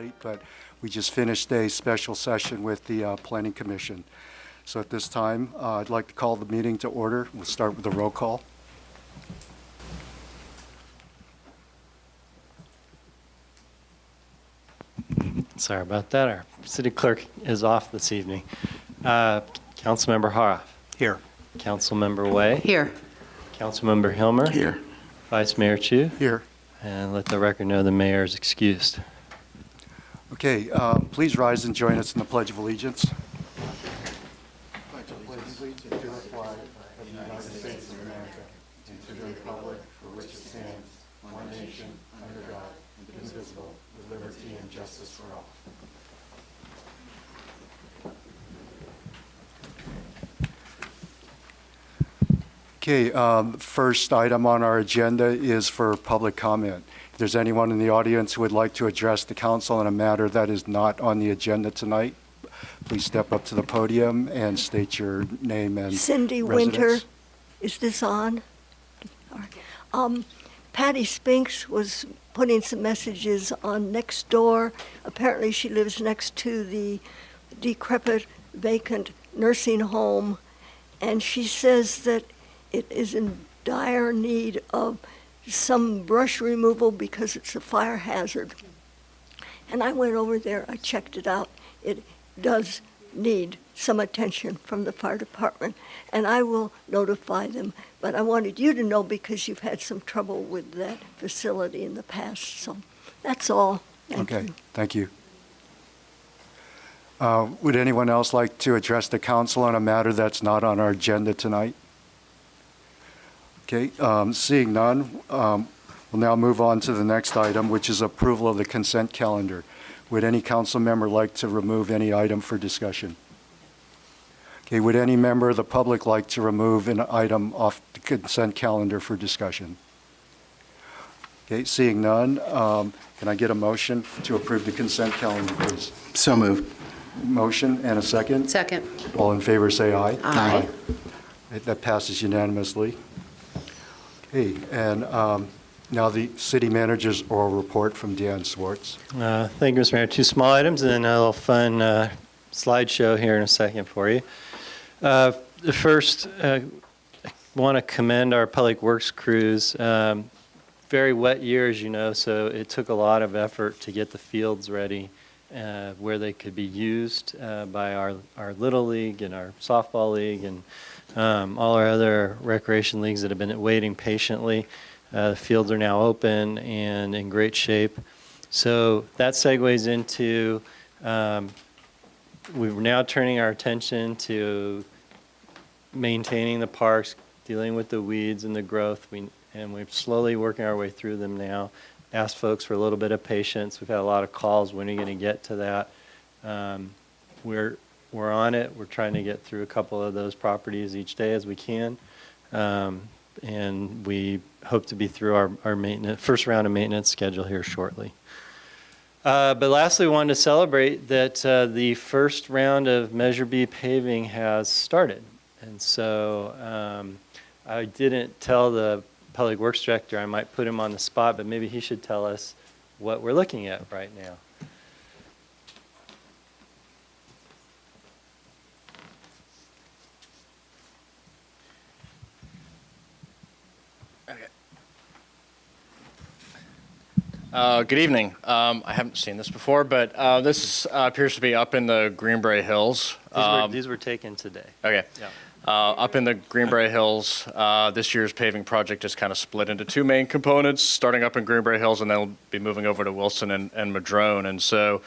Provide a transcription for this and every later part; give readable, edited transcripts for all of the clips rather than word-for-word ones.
tonight, but we just finished a special session with the Planning Commission. So at this time, I'd like to call the meeting to order. We'll start with a roll call. Sorry about that. Our city clerk is off this evening. Councilmember Hara. Here. Councilmember Way. Here. Councilmember Hilmer. Here. Vice Mayor Chu. Here. And let the record know the mayor is excused. Okay, please rise and join us in the Pledge of Allegiance. Okay, first item on our agenda is for public comment. If there's anyone in the audience who would like to address the council on a matter that is not on the agenda tonight, please step up to the podium and state your name and Cindy residence. Winter, is this on? Patty Spinks was putting some messages on Nextdoor. Apparently she lives next to the decrepit, vacant nursing home, and she says that it is in dire need of some brush removal because it's a fire hazard. And I went over there, I checked it out. It does need some attention from the fire department, and I will notify them. But I wanted you to know because you've had some trouble with that facility in the past. So that's all. Thank you. Thank you. Would anyone else like to address the council on a matter that's not on our agenda tonight? Okay, seeing none, we'll now move on to the next item, which is approval of the consent calendar. Would any council member like to remove any item for discussion? Okay, would any member of the public like to remove an item off the consent calendar for discussion? Okay, seeing none, can I get a motion to approve the consent calendar, please? So moved. Motion and a second? Second. All in favor say aye. Aye. That passes unanimously. Okay, and now the city manager's oral report from Dan Swartz. Thank you, Mr. Mayor. Two small items and then a little fun slideshow here in a second for you. First, I want to commend our public works crews. Very wet year, as you know, so it took a lot of effort to get the fields ready where they could be used by our Little League and our softball league and all our other recreation leagues that have been waiting patiently. The fields are now open and in great shape. So that segues into we're now turning our attention to maintaining the parks, dealing with the weeds and the growth, and we're slowly working our way through them now. Ask folks for a little bit of patience. We've had a lot of calls. When are you going to get to that? We're on it. We're trying to get through a couple of those properties each day as we can, and we hope to be through our maintenance, first round of maintenance schedule here shortly. But lastly, we wanted to celebrate that the first round of Measure B paving has started. And so I didn't tell the Public Works Director, I might put him on the spot, but maybe he should tell us what we're looking at right now. Good evening. I haven't seen this before, but this appears to be up in the Greenbrae Hills. These were taken today. Okay. Yeah. Up in the Greenbrae Hills, this year's paving project is kind of split into two main components, starting up in Greenbrae Hills, and then we'll be moving over to Wilson and Madrone. And so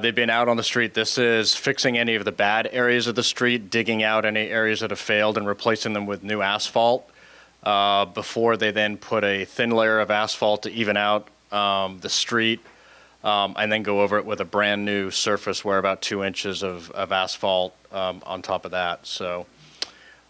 they've been out on the street. This is fixing any of the bad areas of the street, digging out any areas that have failed and replacing them with new asphalt before they then put a thin layer of asphalt to even out the street, and then go over it with a brand new surface where about 2 inches of asphalt on top of that. So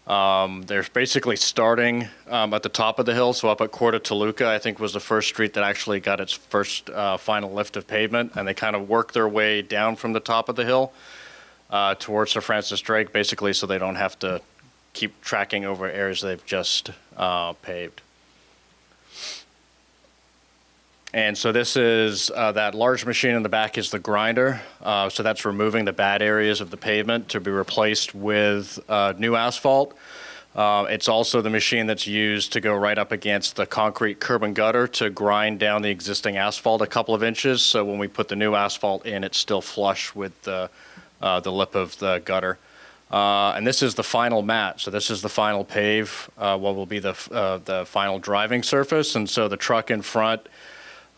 they're basically starting at the top of the hill. So up at Court of Toluca, I think was the first street that actually got its first final lift of pavement, and they kind of work their way down from the top of the hill towards Sir Francis Drake, basically so they don't have to keep tracking over areas they've just paved. And so this is, that large machine in the back is the grinder. So that's removing the bad areas of the pavement to be replaced with new asphalt. It's also the machine that's used to go right up against the concrete curb and gutter to grind down the existing asphalt a couple of inches. So when we put the new asphalt in, it's still flush with the lip of the gutter. And this is the final mat. So this is the final pave, what will be the final driving surface. And so the truck in front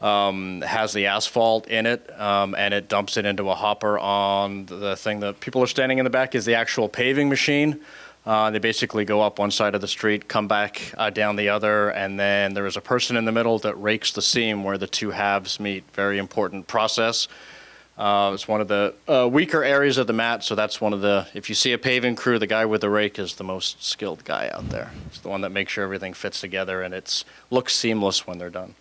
has the asphalt in it, and it dumps it into a hopper on the thing that people are standing in the back is the actual paving machine. They basically go up one side of the street, come back down the other, and then there is a person in the middle that rakes the seam where the two halves meet. Very important process. It's one of the weaker areas of the mat, so that's one of the, if you see a paving crew, the guy with the rake is the most skilled guy out there. It's the one that makes sure everything fits together and looks seamless when they're done.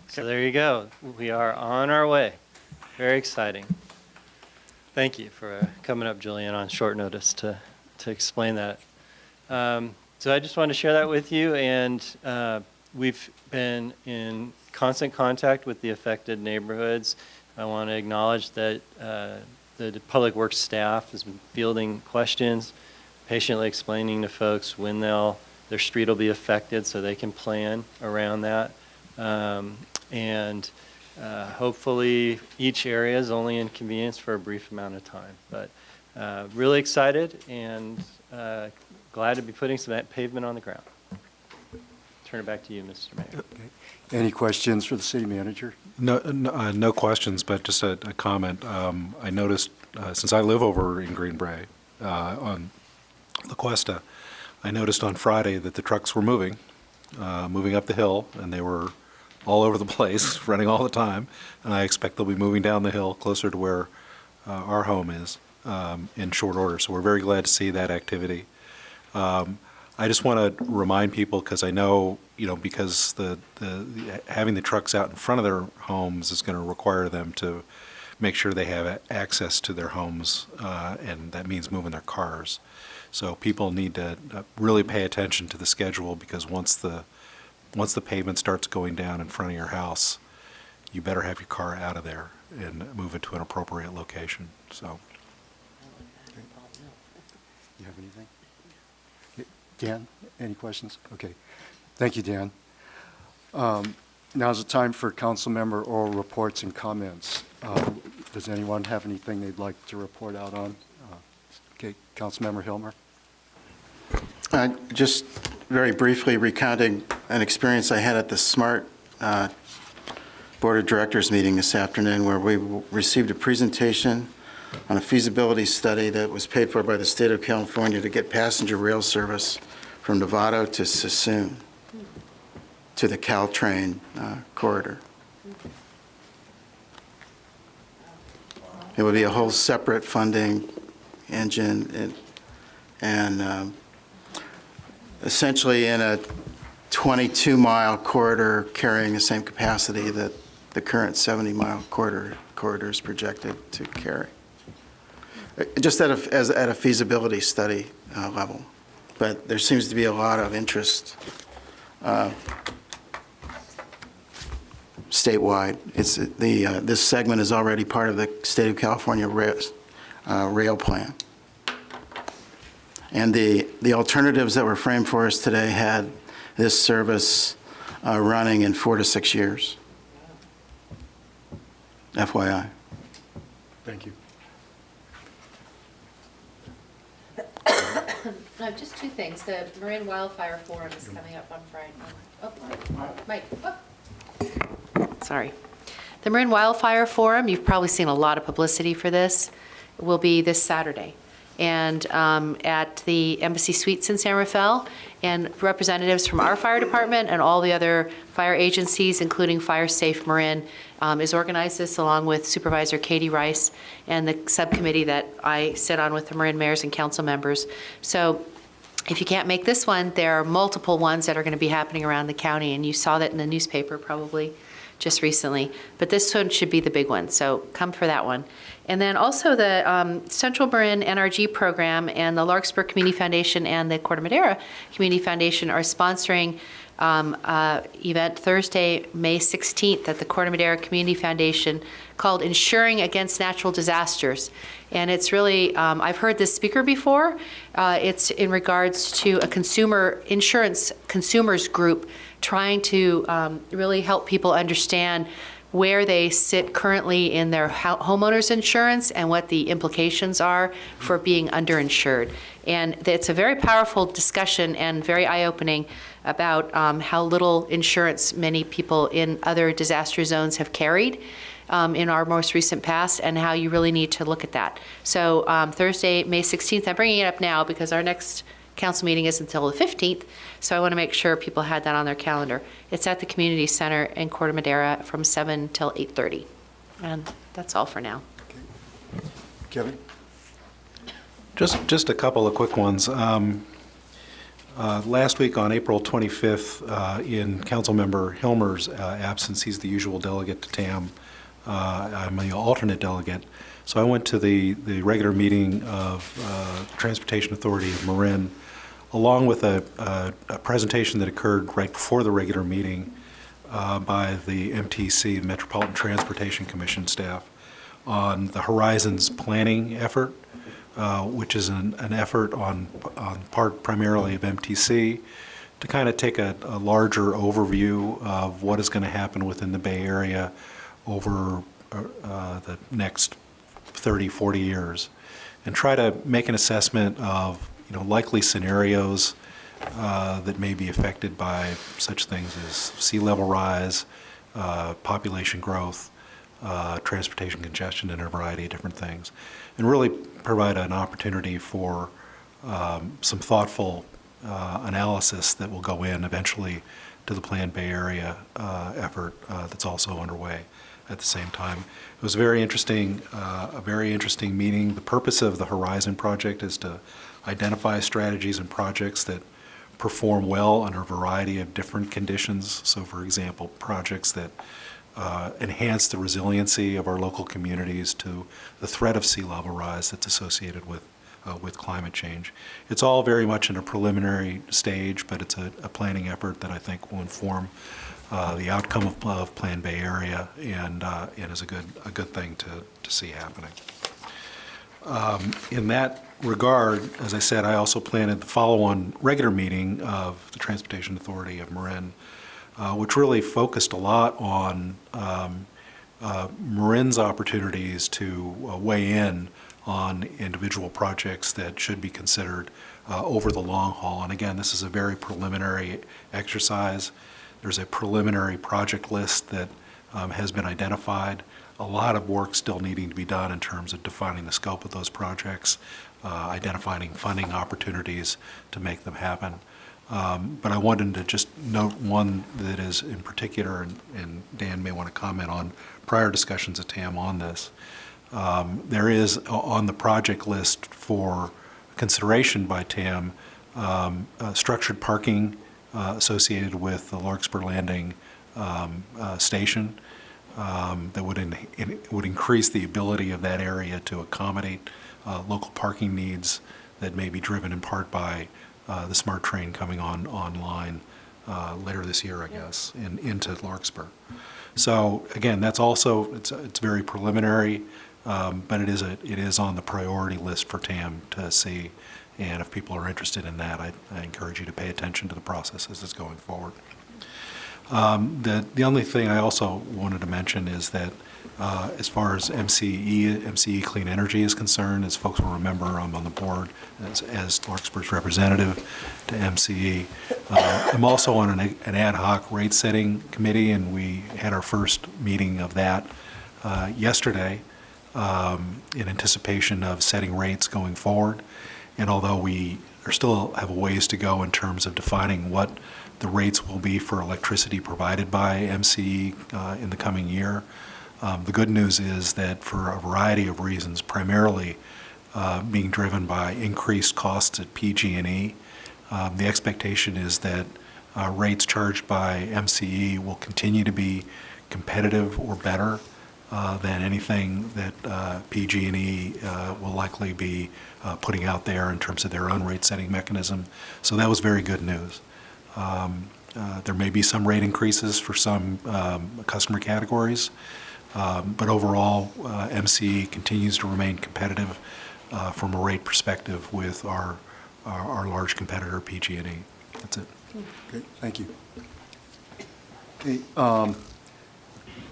So there you go. We are on our way. Very exciting. Thank you for coming up, Julian, on short notice to explain that. So I just wanted to share that with you, and we've been in constant contact with the affected neighborhoods. I want to acknowledge that the Public Works staff has been fielding questions, patiently explaining to folks when their street will be affected so they can plan around that. And hopefully each area is only inconvenienced for a brief amount of time. But really excited and glad to be putting some pavement on the ground. Turn it back to you, Mr. Mayor. Okay. Any questions for the city manager? No questions, but just a comment. I noticed, since I live over in Greenbrae on La Cuesta, I noticed on Friday that the trucks were moving up the hill, and they were all over the place, running all the time, and I expect they'll be moving down the hill closer to where our home is in short order. So we're very glad to see that activity. I just want to remind people, because I know, because the having the trucks out in front of their homes is going to require them to make sure they have access to their homes, and that means moving their cars. So people need to really pay attention to the schedule, because once the pavement starts going down in front of your house, you better have your car out of there and move it to an appropriate location. So. You have anything? Dan, any questions? Okay. Thank you, Dan. Now's the time for council member oral reports and comments. Does anyone have anything they'd like to report out on? Okay, Councilmember Hilmer. Just very briefly recounting an experience I had at the SMART Board of Directors meeting this afternoon, where we received a presentation on a feasibility study that was paid for by the state of California to get passenger rail service from Novato to Sassoon to the Caltrain corridor. It would be a whole separate funding engine, and essentially in a 22-mile corridor carrying the same capacity that the current 70-mile corridor is projected to carry. Just at a feasibility study level. But there seems to be a lot of interest statewide. This segment is already part of the state of California rail plan. And the alternatives that were framed for us today had this service running in 4 to 6 years. FYI. Thank you. No, just two things. The Marin Wildfire Forum is coming up on Friday. Oh, Mike. Oh. Sorry. The Marin Wildfire Forum, you've probably seen a lot of publicity for this, will be this Saturday. And at the Embassy Suites in San Rafael, and representatives from our fire department and all the other fire agencies, including Fire Safe Marin, is organized this along with Supervisor Katie Rice and the subcommittee that I sit on with the Marin mayors and council members. So if you can't make this one, there are multiple ones that are going to be happening around the county, and you saw that in the newspaper probably just recently. But this one should be the big one, so come for that one. And then also the Central Marin NRG program and the Larkspur Community Foundation and the Corte Madera Community Foundation are sponsoring event Thursday, May 16th at the Corte Madera Community Foundation called Insuring Against Natural Disasters. And it's really, I've heard this speaker before. It's in regards to a consumer insurance consumers group trying to really help people understand where they sit currently in their homeowner's insurance and what the implications are for being underinsured. And it's a very powerful discussion and very eye-opening about how little insurance many people in other disaster zones have carried in our most recent past, and how you really need to look at that. So Thursday, May 16th, I'm bringing it up now because our next council meeting isn't until the 15th, so I want to make sure people had that on their calendar. It's at the Community Center in Corte Madera from 7 till 8:30. And that's all for now. Kevin? Just a couple of quick ones. Last week on April 25th, in Councilmember Hilmer's absence, he's the usual delegate to TAM. I'm the alternate delegate. So I went to the regular meeting of Transportation Authority of Marin, along with a presentation that occurred right before the regular meeting by the MTC, Metropolitan Transportation Commission staff, on the Horizons planning effort, which is an effort on part primarily of MTC to kind of take a larger overview of what is going to happen within the Bay Area over the next 30, 40 years, and try to make an assessment of likely scenarios that may be affected by such things as sea level rise, population growth, transportation congestion, and a variety of different things, and really provide an opportunity for some thoughtful analysis that will go in eventually to the Planned Bay Area effort that's also underway at the same time. It was a very interesting meeting. The purpose of the Horizon Project is to identify strategies and projects that perform well under a variety of different conditions. So, for example, projects that enhance the resiliency of our local communities to the threat of sea level rise that's associated with climate change. It's all very much in a preliminary stage, but it's a planning effort that I think will inform the outcome of Planned Bay Area, and is a good thing to see happening. In that regard, as I said, I also planted the follow-on regular meeting of the Transportation Authority of Marin, which really focused a lot on Marin's opportunities to weigh in on individual projects that should be considered over the long haul. And again, this is a very preliminary exercise. There's a preliminary project list that has been identified. A lot of work still needing to be done in terms of defining the scope of those projects, identifying funding opportunities to make them happen. But I wanted to just note one that is in particular, and Dan may want to comment on prior discussions at TAM on this. There is on the project list for consideration by TAM structured parking associated with the Larkspur Landing station that would increase the ability of that area to accommodate local parking needs that may be driven in part by the SMART train coming online later this year, I guess, into Larkspur. So again, that's also it's very preliminary, but it is on the priority list for TAM to see. And if people are interested in that, I encourage you to pay attention to the process as it's going forward. The only thing I also wanted to mention is that as far as MCE Clean Energy is concerned, as folks will remember, I'm on the board as Larkspur's representative to MCE. I'm also on an ad hoc rate setting committee, and we had our first meeting of that yesterday in anticipation of setting rates going forward. And although we still have a ways to go in terms of defining what the rates will be for electricity provided by MCE in the coming year, the good news is that for a variety of reasons, primarily being driven by increased costs at PG&E, the expectation is that rates charged by MCE will continue to be competitive or better than anything that PG&E will likely be putting out there in terms of their own rate setting mechanism. So that was very good news. There may be some rate increases for some customer categories, but overall, MC continues to remain competitive from a rate perspective with our large competitor, PG&E. That's it. Okay, thank you. Okay,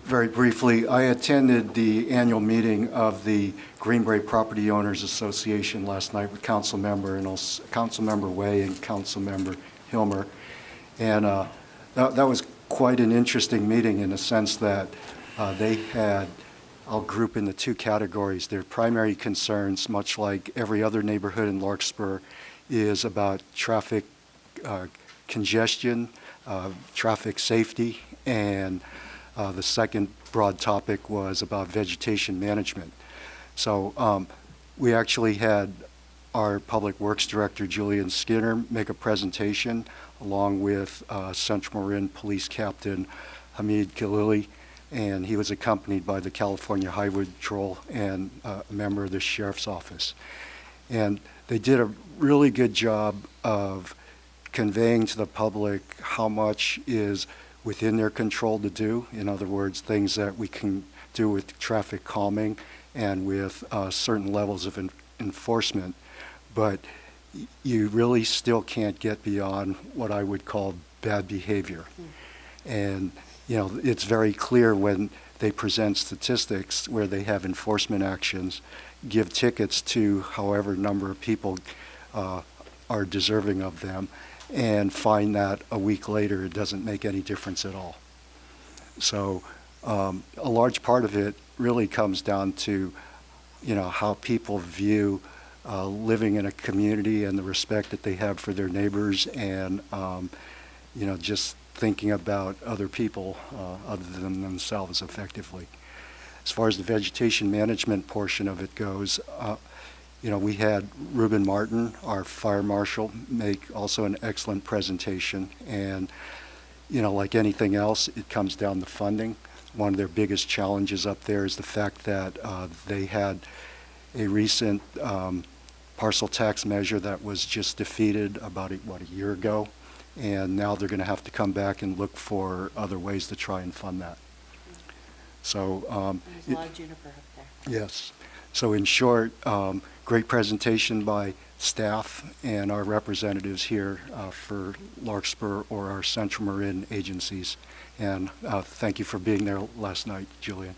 very briefly, I attended the annual meeting of the Greenbrae Property Owners Association last night with Councilmember Way and Councilmember Hilmer. And that was quite an interesting meeting in the sense that they had, I'll group into two categories. Their primary concerns, much like every other neighborhood in Larkspur, is about traffic congestion, traffic safety, and the second broad topic was about vegetation management. So we actually had our Public Works Director, Julian Skinner, make a presentation along with Central Marin Police Captain Hamid Khalili, and he was accompanied by the California Highway Patrol and a member of the Sheriff's Office. And they did a really good job of conveying to the public how much is within their control to do. In other words, things that we can do with traffic calming and with certain levels of enforcement. But you really still can't get beyond what I would call bad behavior. And, you know, it's very clear when they present statistics where they have enforcement actions, give tickets to however number of people are deserving of them, and find that a week later it doesn't make any difference at all. So a large part of it really comes down to, you know, how people view living in a community and the respect that they have for their neighbors, and you know, just thinking about other people other than themselves effectively. As far as the vegetation management portion of it goes, you know, we had Ruben Martin, our fire marshal, make also an excellent presentation. And, you know, like anything else, it comes down to funding. One of their biggest challenges up there is the fact that they had a recent parcel tax measure that was just defeated about a year ago. And now they're going to have to come back and look for other ways to try and fund that. So There's a lot of juniper up there. yes. So in short, great presentation by staff and our representatives here for Larkspur or our Central Marin agencies. And thank you for being there last night, Julian.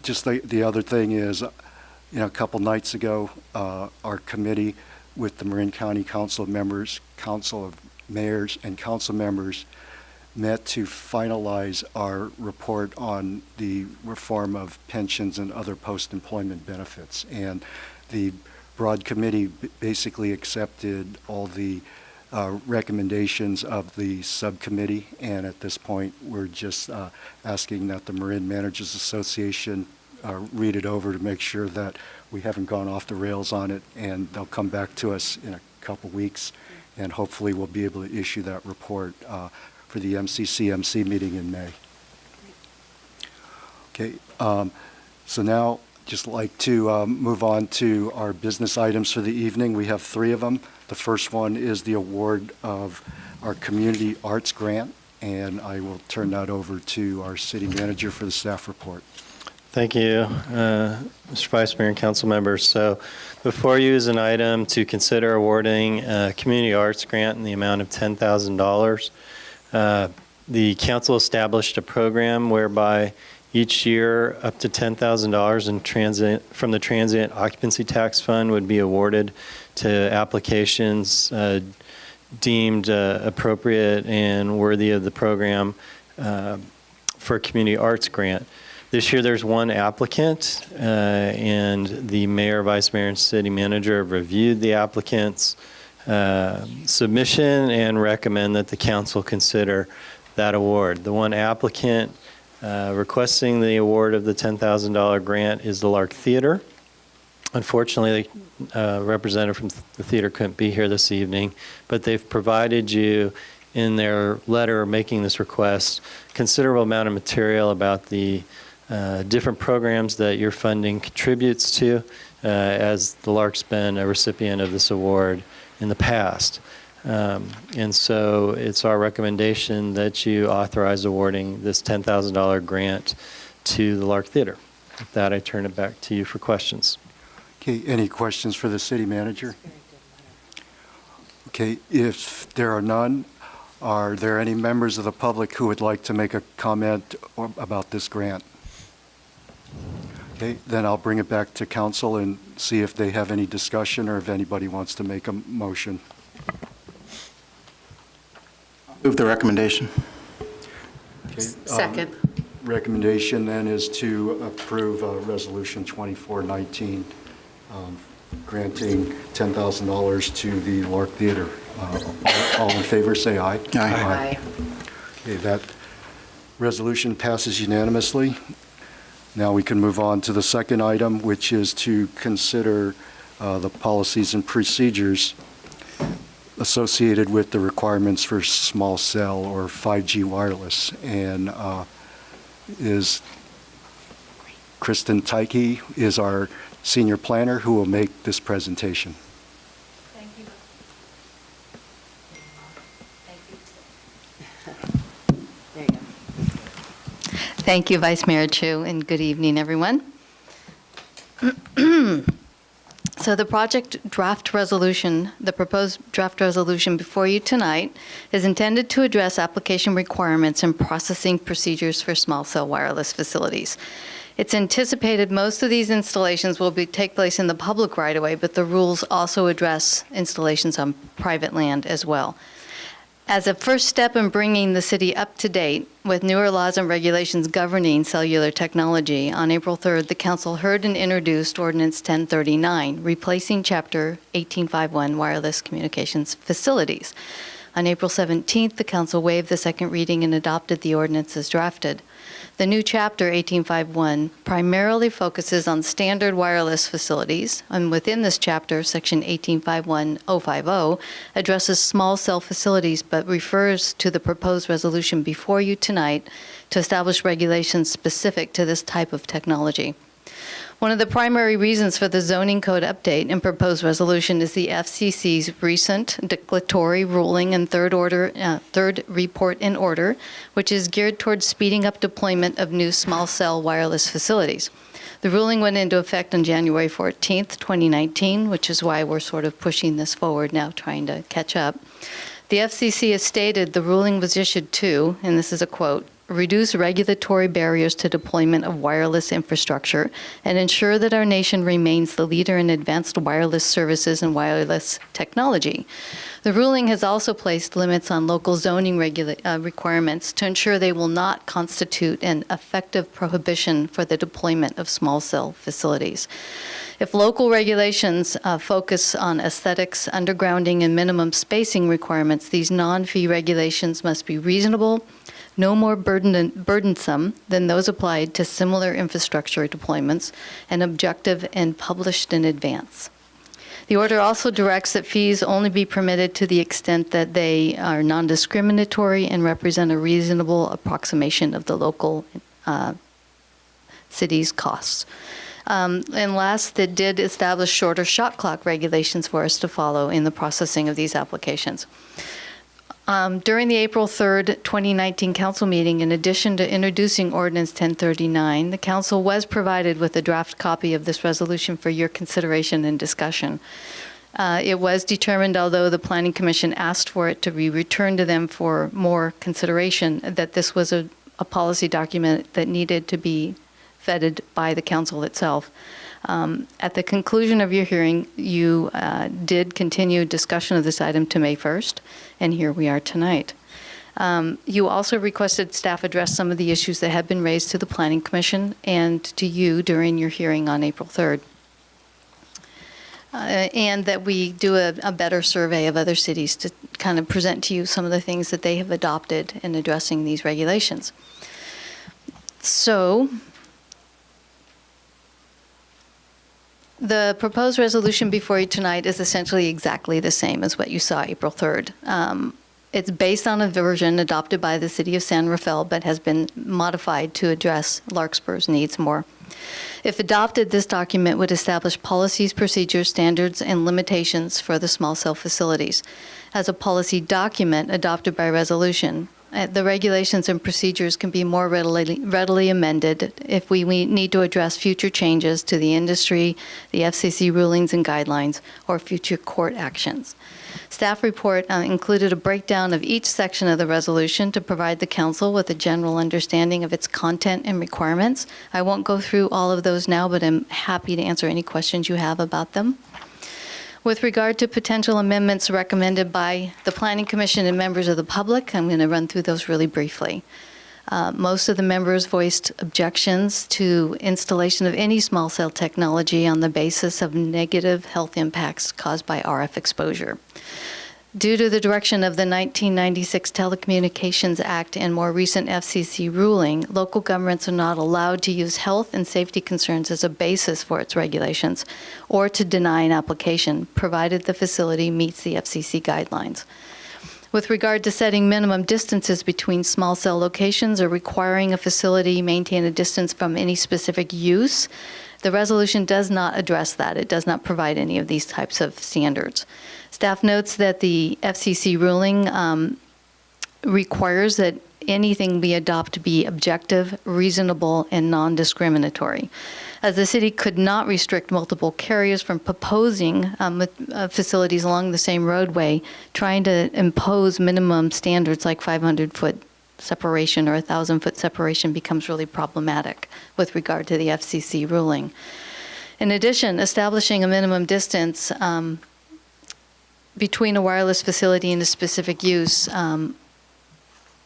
Just the other thing is, you know, a couple nights ago, our committee with the Marin County Council of Mayors and Council members met to finalize our report on the reform of pensions and other post-employment benefits. And the broad committee basically accepted all the recommendations of the subcommittee, and at this point we're just asking that the Marin Managers Association read it over to make sure that we haven't gone off the rails on it, and they'll come back to us in a couple weeks, and hopefully we'll be able to issue that report for the MCCMC meeting in May. Okay, so now just like to move on to our business items for the evening. We have 3 of them. The first one is the award of our community arts grant, and I will turn that over to our city manager for the staff report. Thank you, Mr. Vice Mayor and council members. So before you is an item to consider awarding a community arts grant in the amount of $10,000. The council established a program whereby each year up to $10,000 from the transient occupancy tax fund would be awarded to applications deemed appropriate and worthy of the program for a community arts grant. This year there's one applicant, and the mayor, vice mayor, and city manager have reviewed the applicant's submission and recommend that the council consider that award. The one applicant requesting the award of the $10,000 grant is the Lark Theater. Unfortunately, the representative from the theater couldn't be here this evening, but they've provided you in their letter making this request considerable amount of material about the different programs that your funding contributes to, as the Lark's been a recipient of this award in the past. And so it's our recommendation that you authorize awarding this $10,000 grant to the Lark Theater. With that, I turn it back to you for questions. Okay, any questions for the city manager? Okay, if there are none, are there any members of the public who would like to make a comment about this grant? Okay, then I'll bring it back to council and see if they have any discussion or if anybody wants to make a motion. Move the recommendation. Okay, Second. Recommendation then is to approve Resolution 2419, granting $10,000 to the Lark Theater. All in favor, say aye. Aye. Okay, that resolution passes unanimously. Now we can move on to the second item, which is to consider the policies and procedures associated with the requirements for small cell or 5G wireless. And is Kristen Tyke is our senior planner who will make this presentation. Thank you. There you go. Thank you, Vice Mayor Chu, and good evening, everyone. So the proposed draft resolution before you tonight is intended to address application requirements and processing procedures for small cell wireless facilities. It's anticipated most of these installations will take place in the public right-of-way, but the rules also address installations on private land as well. As a first step in bringing the city up to date with newer laws and regulations governing cellular technology, on April 3rd, the council heard and introduced Ordinance 1039, replacing Chapter 1851 Wireless Communications Facilities. On April 17th, the council waived the second reading and adopted the ordinance as drafted. The new Chapter 1851 primarily focuses on standard wireless facilities, and within this chapter, Section 1851-050 addresses small cell facilities but refers to the proposed resolution before you tonight to establish regulations specific to this type of technology. One of the primary reasons for the zoning code update and proposed resolution is the FCC's recent declaratory ruling and third report in order, which is geared towards speeding up deployment of new small cell wireless facilities. The ruling went into effect on January 14th, 2019, which is why we're sort of pushing this forward now, trying to catch up. The FCC has stated the ruling was issued to, and this is a quote, reduce regulatory barriers to deployment of wireless infrastructure and ensure that our nation remains the leader in advanced wireless services and wireless technology. The ruling has also placed limits on local zoning requirements to ensure they will not constitute an effective prohibition for the deployment of small cell facilities. If local regulations focus on aesthetics, undergrounding, and minimum spacing requirements, these non-fee regulations must be reasonable, no more burdensome than those applied to similar infrastructure deployments, and objective and published in advance. The order also directs that fees only be permitted to the extent that they are non-discriminatory and represent a reasonable approximation of the local city's costs. And last, it did establish shorter shot clock regulations for us to follow in the processing of these applications. During the April 3rd, 2019 council meeting, in addition to introducing Ordinance 1039, the council was provided with a draft copy of this resolution for your consideration and discussion. It was determined, although the Planning Commission asked for it to be returned to them for more consideration, that this was a policy document that needed to be vetted by the council itself. At the conclusion of your hearing, you did continue discussion of this item to May 1st, and here we are tonight. You also requested staff address some of the issues that have been raised to the Planning Commission and to you during your hearing on April 3rd. And that we do a better survey of other cities to kind of present to you some of the things that they have adopted in addressing these regulations. So, the proposed resolution before you tonight is essentially exactly the same as what you saw April 3rd. It's based on a version adopted by the City of San Rafael, but has been modified to address Larkspur's needs more. If adopted, this document would establish policies, procedures, standards, and limitations for the small cell facilities. As a policy document adopted by resolution, the regulations and procedures can be more readily amended if we need to address future changes to the industry, the FCC rulings and guidelines, or future court actions. Staff report included a breakdown of each section of the resolution to provide the council with a general understanding of its content and requirements. I won't go through all of those now, but I'm happy to answer any questions you have about them. With regard to potential amendments recommended by the Planning Commission and members of the public, I'm going to run through those really briefly. Most of the members voiced objections to installation of any small cell technology on the basis of negative health impacts caused by RF exposure. Due to the direction of the 1996 Telecommunications Act and more recent FCC ruling, local governments are not allowed to use health and safety concerns as a basis for its regulations or to deny an application, provided the facility meets the FCC guidelines. With regard to setting minimum distances between small cell locations or requiring a facility maintain a distance from any specific use, the resolution does not address that. It does not provide any of these types of standards. Staff notes that the FCC ruling requires that anything we adopt be objective, reasonable, and non-discriminatory. As the city could not restrict multiple carriers from proposing facilities along the same roadway, trying to impose minimum standards like 500-foot separation or 1,000-foot separation becomes really problematic with regard to the FCC ruling. In addition, establishing a minimum distance between a wireless facility and a specific use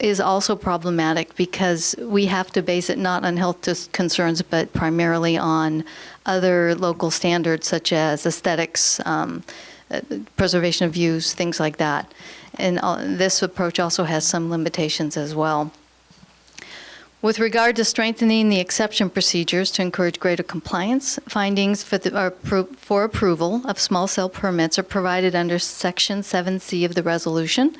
is also problematic because we have to base it not on health concerns, but primarily on other local standards such as aesthetics, preservation of views, things like that. And this approach also has some limitations as well. With regard to strengthening the exception procedures to encourage greater compliance, findings for approval of small cell permits are provided under Section 7C of the resolution.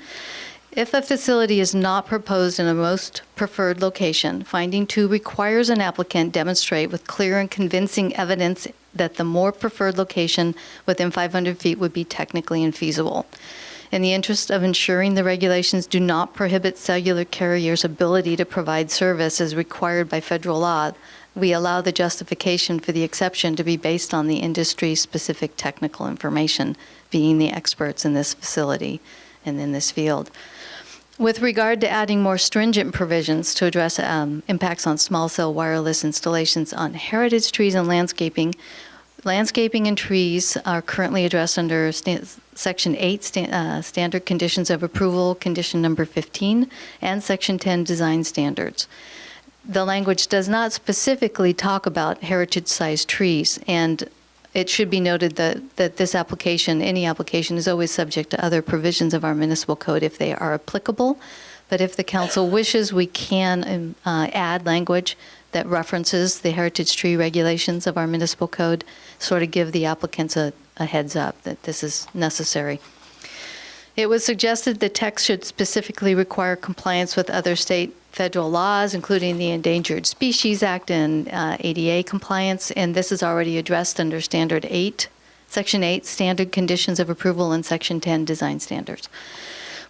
If a facility is not proposed in a most preferred location, finding 2 requires an applicant demonstrate with clear and convincing evidence that the more preferred location within 500 feet would be technically infeasible. In the interest of ensuring the regulations do not prohibit cellular carriers' ability to provide service as required by federal law, we allow the justification for the exception to be based on the industry-specific technical information, being the experts in this facility and in this field. With regard to adding more stringent provisions to address impacts on small cell wireless installations on heritage trees and landscaping and trees are currently addressed under Section 8, Standard Conditions of Approval, Condition Number 15, and Section 10, Design Standards. The language does not specifically talk about heritage-sized trees, and it should be noted that this application, any application, is always subject to other provisions of our municipal code if they are applicable. But if the council wishes, we can add language that references the heritage tree regulations of our municipal code, sort of give the applicants a heads up that this is necessary. It was suggested the text should specifically require compliance with other state federal laws, including the Endangered Species Act and ADA compliance, and this is already addressed under Standard 8, Section 8, Standard Conditions of Approval, and Section 10, Design Standards.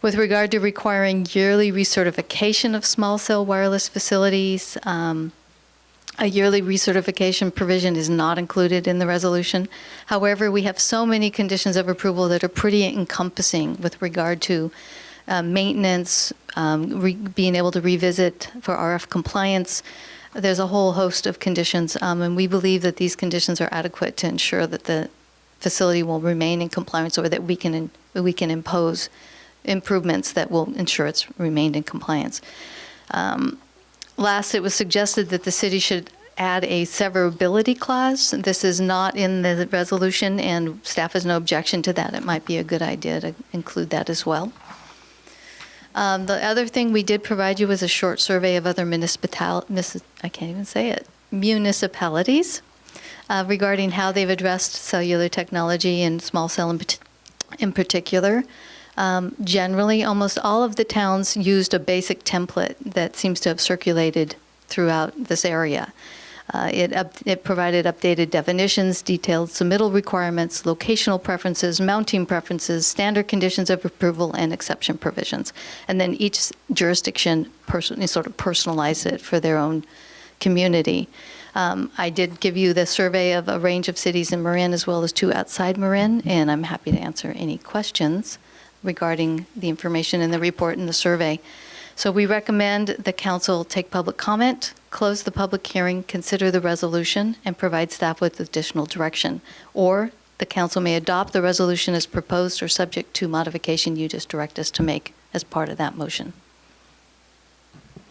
With regard to requiring yearly recertification of small cell wireless facilities, a yearly recertification provision is not included in the resolution. However, we have so many conditions of approval that are pretty encompassing with regard to maintenance, being able to revisit for RF compliance. There's a whole host of conditions, and we believe that these conditions are adequate to ensure that the facility will remain in compliance, or that we can impose improvements that will ensure it's remained in compliance. Last, it was suggested that the city should add a severability clause. This is not in the resolution, and staff has no objection to that. It might be a good idea to include that as well. The other thing we did provide you was a short survey of other municipalities regarding how they've addressed cellular technology and small cell in particular. Generally, almost all of the towns used a basic template that seems to have circulated throughout this area. It provided updated definitions, detailed submittal requirements, locational preferences, mounting preferences, standard conditions of approval, and exception provisions. And then each jurisdiction sort of personalized it for their own community. I did give you the survey of a range of cities in Marin as well as 2 outside Marin, and I'm happy to answer any questions regarding the information in the report and the survey. So we recommend the council take public comment, close the public hearing, consider the resolution, and provide staff with additional direction. Or the council may adopt the resolution as proposed or subject to modification you just direct us to make as part of that motion.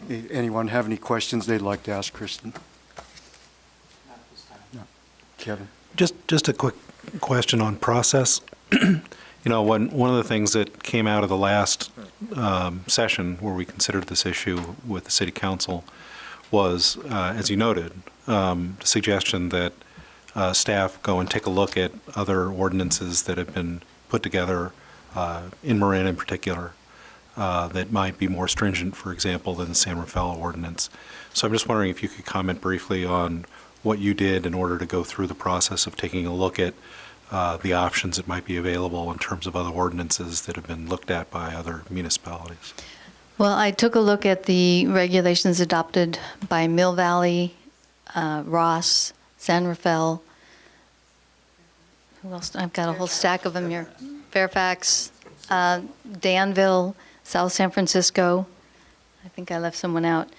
Anyone have any questions they'd like to ask Kristen? No. Kevin? Just a quick question on process. You know, one of the things that came out of the last session where we considered this issue with the city council was, as you noted, the suggestion that staff go and take a look at other ordinances that have been put together in Marin in particular that might be more stringent, for example, than the San Rafael ordinance. So I'm just wondering if you could comment briefly on what you did in order to go through the process of taking a look at the options that might be available in terms of other ordinances that have been looked at by other municipalities. Well, I took a look at the regulations adopted by Mill Valley, Ross, San Rafael. Who else? I've got a whole stack of them here. Fairfax, Danville, South San Francisco. I think I left someone out.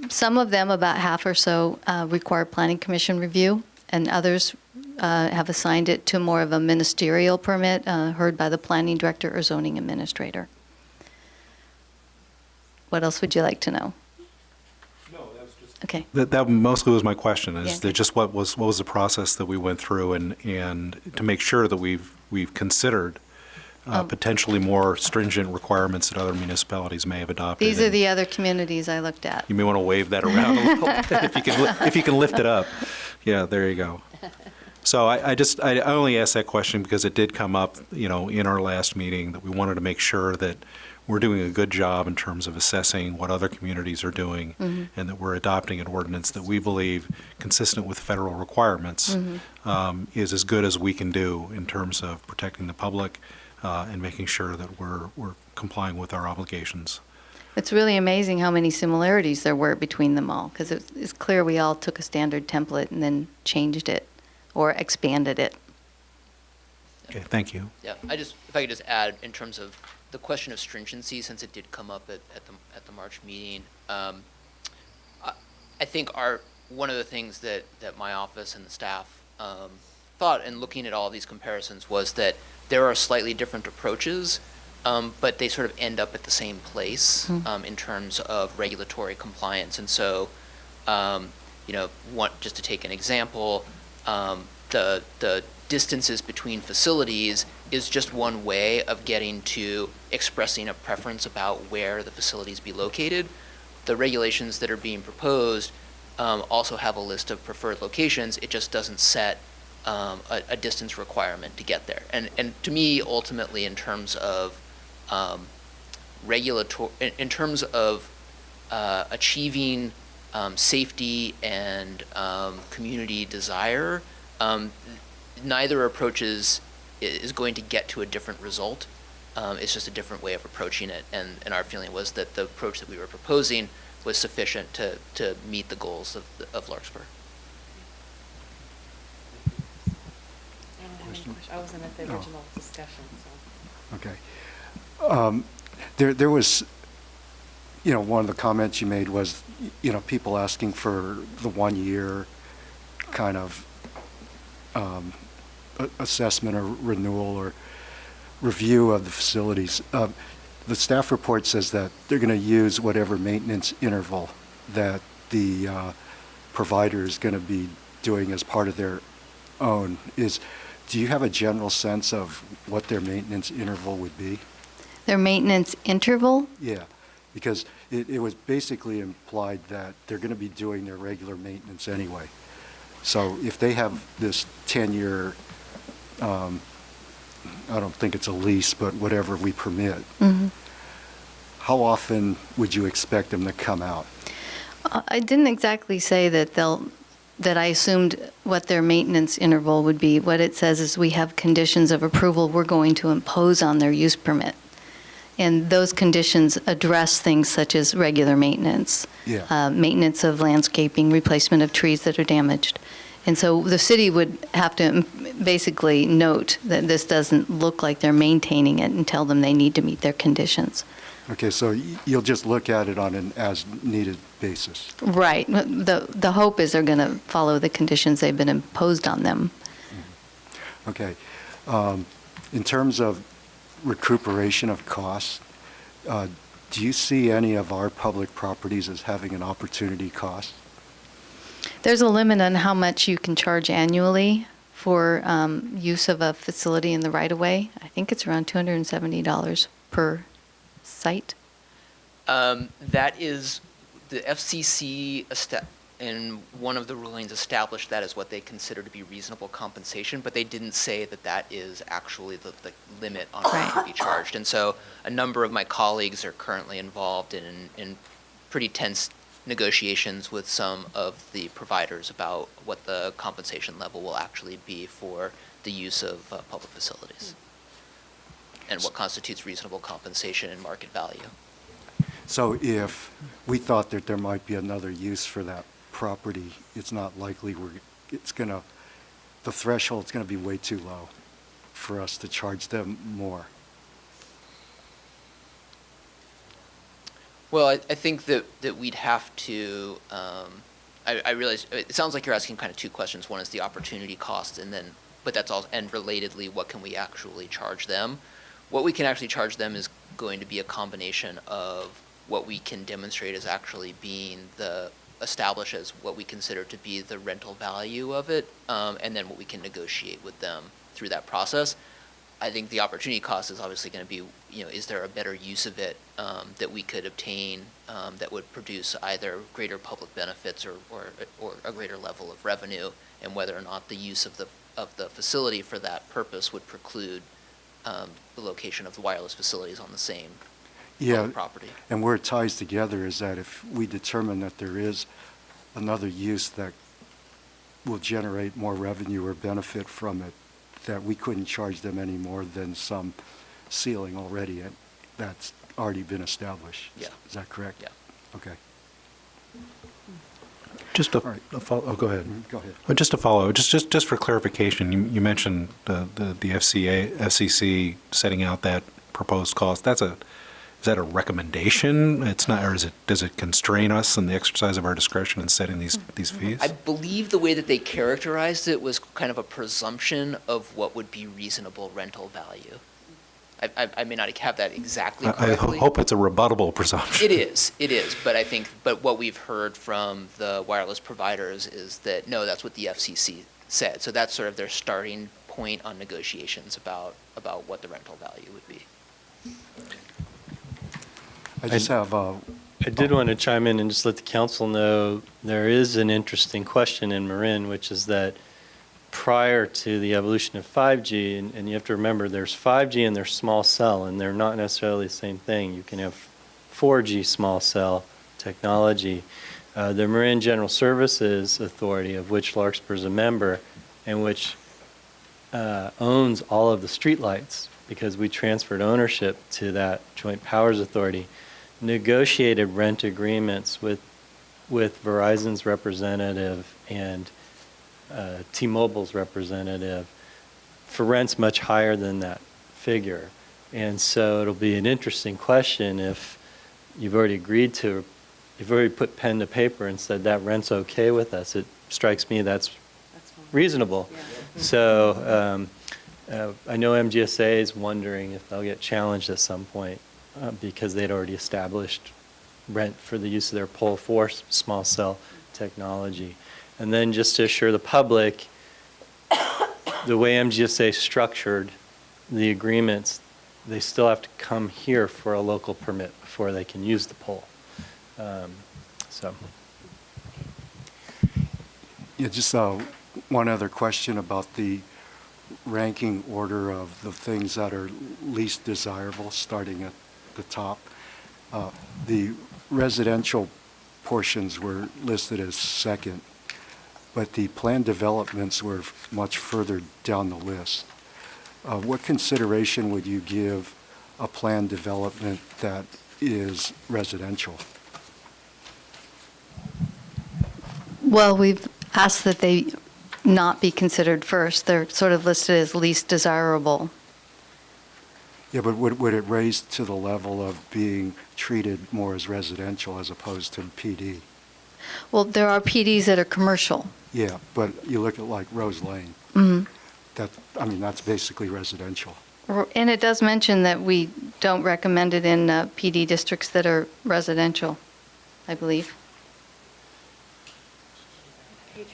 Some of them, about half or so, require planning commission review, and others have assigned it to more of a ministerial permit heard by the planning director or zoning administrator. What else would you like to know? No, that was just... Okay. That mostly was my question, is Yeah. that just what was the process that we went through and to make sure that we've considered potentially more stringent requirements that other municipalities may have adopted. These are the other communities I looked at. You may want to wave that around a little bit if you can lift it up. Yeah, there you go. So I only asked that question because it did come up, you know, in our last meeting that we wanted to make sure that we're doing a good job in terms of assessing what other communities are doing, and that we're adopting an ordinance that we believe, consistent with federal requirements, is as good as we can do in terms of protecting the public and making sure that we're complying with our obligations. It's really amazing how many similarities there were between them all, because it's clear we all took a standard template and then changed it or expanded it. Okay, thank you. Yeah, if I could just add, in terms of the question of stringency, since it did come up at the March meeting, I think one of the things that my office and the staff thought in looking at all these comparisons was that there are slightly different approaches, but they sort of end up at the same place in terms of regulatory compliance. And so, just to take an example, the distances between facilities is just one way of getting to expressing a preference about where the facilities be located. The regulations that are being proposed also have a list of preferred locations. It just doesn't set a distance requirement to get there. And to me, ultimately, in terms of achieving safety and community desire, neither approach is going to get to a different result. It's just a different way of approaching it. And our feeling was that the approach that we were proposing was sufficient to meet the goals of Larkspur. I wasn't at the original discussion, so. Okay. There was, one of the comments you made was, people asking for the 1 year kind of assessment or renewal or review of the facilities. The staff report says that they're going to use whatever maintenance interval that the provider is going to be doing as part of their own. Do you have a general sense of what their maintenance interval would be? Their maintenance interval? Yeah, because it was basically implied that they're going to be doing their regular maintenance anyway. So if they have this 10-year, I don't think it's a lease, but whatever we permit, how often would you expect them to come out? I didn't exactly say that I assumed what their maintenance interval would be. What it says is we have conditions of approval we're going to impose on their use permit. And those conditions address things such as regular maintenance, Yeah. maintenance of landscaping, replacement of trees that are damaged. And so the city would have to basically note that this doesn't look like they're maintaining it and tell them they need to meet their conditions. Okay, so you'll just look at it on an as-needed basis. Right. The hope is they're going to follow the conditions they've been imposed on them. Okay. In terms of recuperation of costs, do you see any of our public properties as having an opportunity cost? There's a limit on how much you can charge annually for use of a facility in the right-of-way. I think it's around $270 per site. That is, the FCC in one of the rulings established that as what they consider to be reasonable compensation, but they didn't say that that is actually the limit on what can be charged. And so a number of my colleagues are currently involved in pretty tense negotiations with some of the providers about what the compensation level will actually be for the use of public facilities and what constitutes reasonable compensation and market value. So if we thought that there might be another use for that property, it's not likely the threshold's going to be way too low for us to charge them more. Well, I think that we'd have to, I realize, it sounds like you're asking kind of two questions. One is the opportunity cost, but that's all, and relatedly, what can we actually charge them? What we can actually charge them is going to be a combination of what we can demonstrate as actually being establish as what we consider to be the rental value of it, and then what we can negotiate with them through that process. I think the opportunity cost is obviously going to be, is there a better use of it that we could obtain that would produce either greater public benefits or a greater level of revenue, and whether or not the use of the facility for that purpose would preclude the location of the wireless facilities on the same public property. And where it ties together is that if we determine that there is another use that will generate more revenue or benefit from it, that we couldn't charge them any more than some ceiling already, and that's already been established. Yeah. Is that correct? Yeah. Okay. Just a All right. follow. Oh, go ahead. Go ahead. Just to follow, just for clarification, you mentioned the FCC setting out that proposed cost. Is that a recommendation? It's not, or does it constrain us in the exercise of our discretion in setting these fees? I believe the way that they characterized it was kind of a presumption of what would be reasonable rental value. I may not have that exactly correctly. I hope it's a rebuttable presumption. It is, but what we've heard from the wireless providers is that, no, that's what the FCC said. So that's sort of their starting point on negotiations about what the rental value would be. I just have, I did want to chime in and just let the council know there is an interesting question in Marin, which is that prior to the evolution of 5G, and you have to remember there's 5G and there's small cell, and they're not necessarily the same thing. You can have 4G small cell technology. The Marin General Services Authority, of which Larkspur is a member, and which owns all of the streetlights, because we transferred ownership to that Joint Powers Authority, negotiated rent agreements with Verizon's representative and T-Mobile's representative for rents much higher than that figure. And so it'll be an interesting question if you've already put pen to paper and said that rent's okay with us. It strikes me that's reasonable. Yeah. So I know MGSA is wondering if they'll get challenged at some point because they'd already established rent for the use of their pole 4 small cell technology. And then just to assure the public, the way MGSA structured the agreements, they still have to come here for a local permit before they can use the pole. yeah, just one other question about the ranking order of the things that are least desirable, starting at the top. The residential portions were listed as second, but the planned developments were much further down the list. What consideration would you give a planned development that is residential? Well, we've asked that they not be considered first. They're sort of listed as least desirable. Yeah, but would it raise to the level of being treated more as residential as opposed to PD? Well, there are PDs that are commercial. Yeah, but you look at like Rose Lane. Mhm. That's basically residential. And it does mention that we don't recommend it in PD districts that are residential, I believe.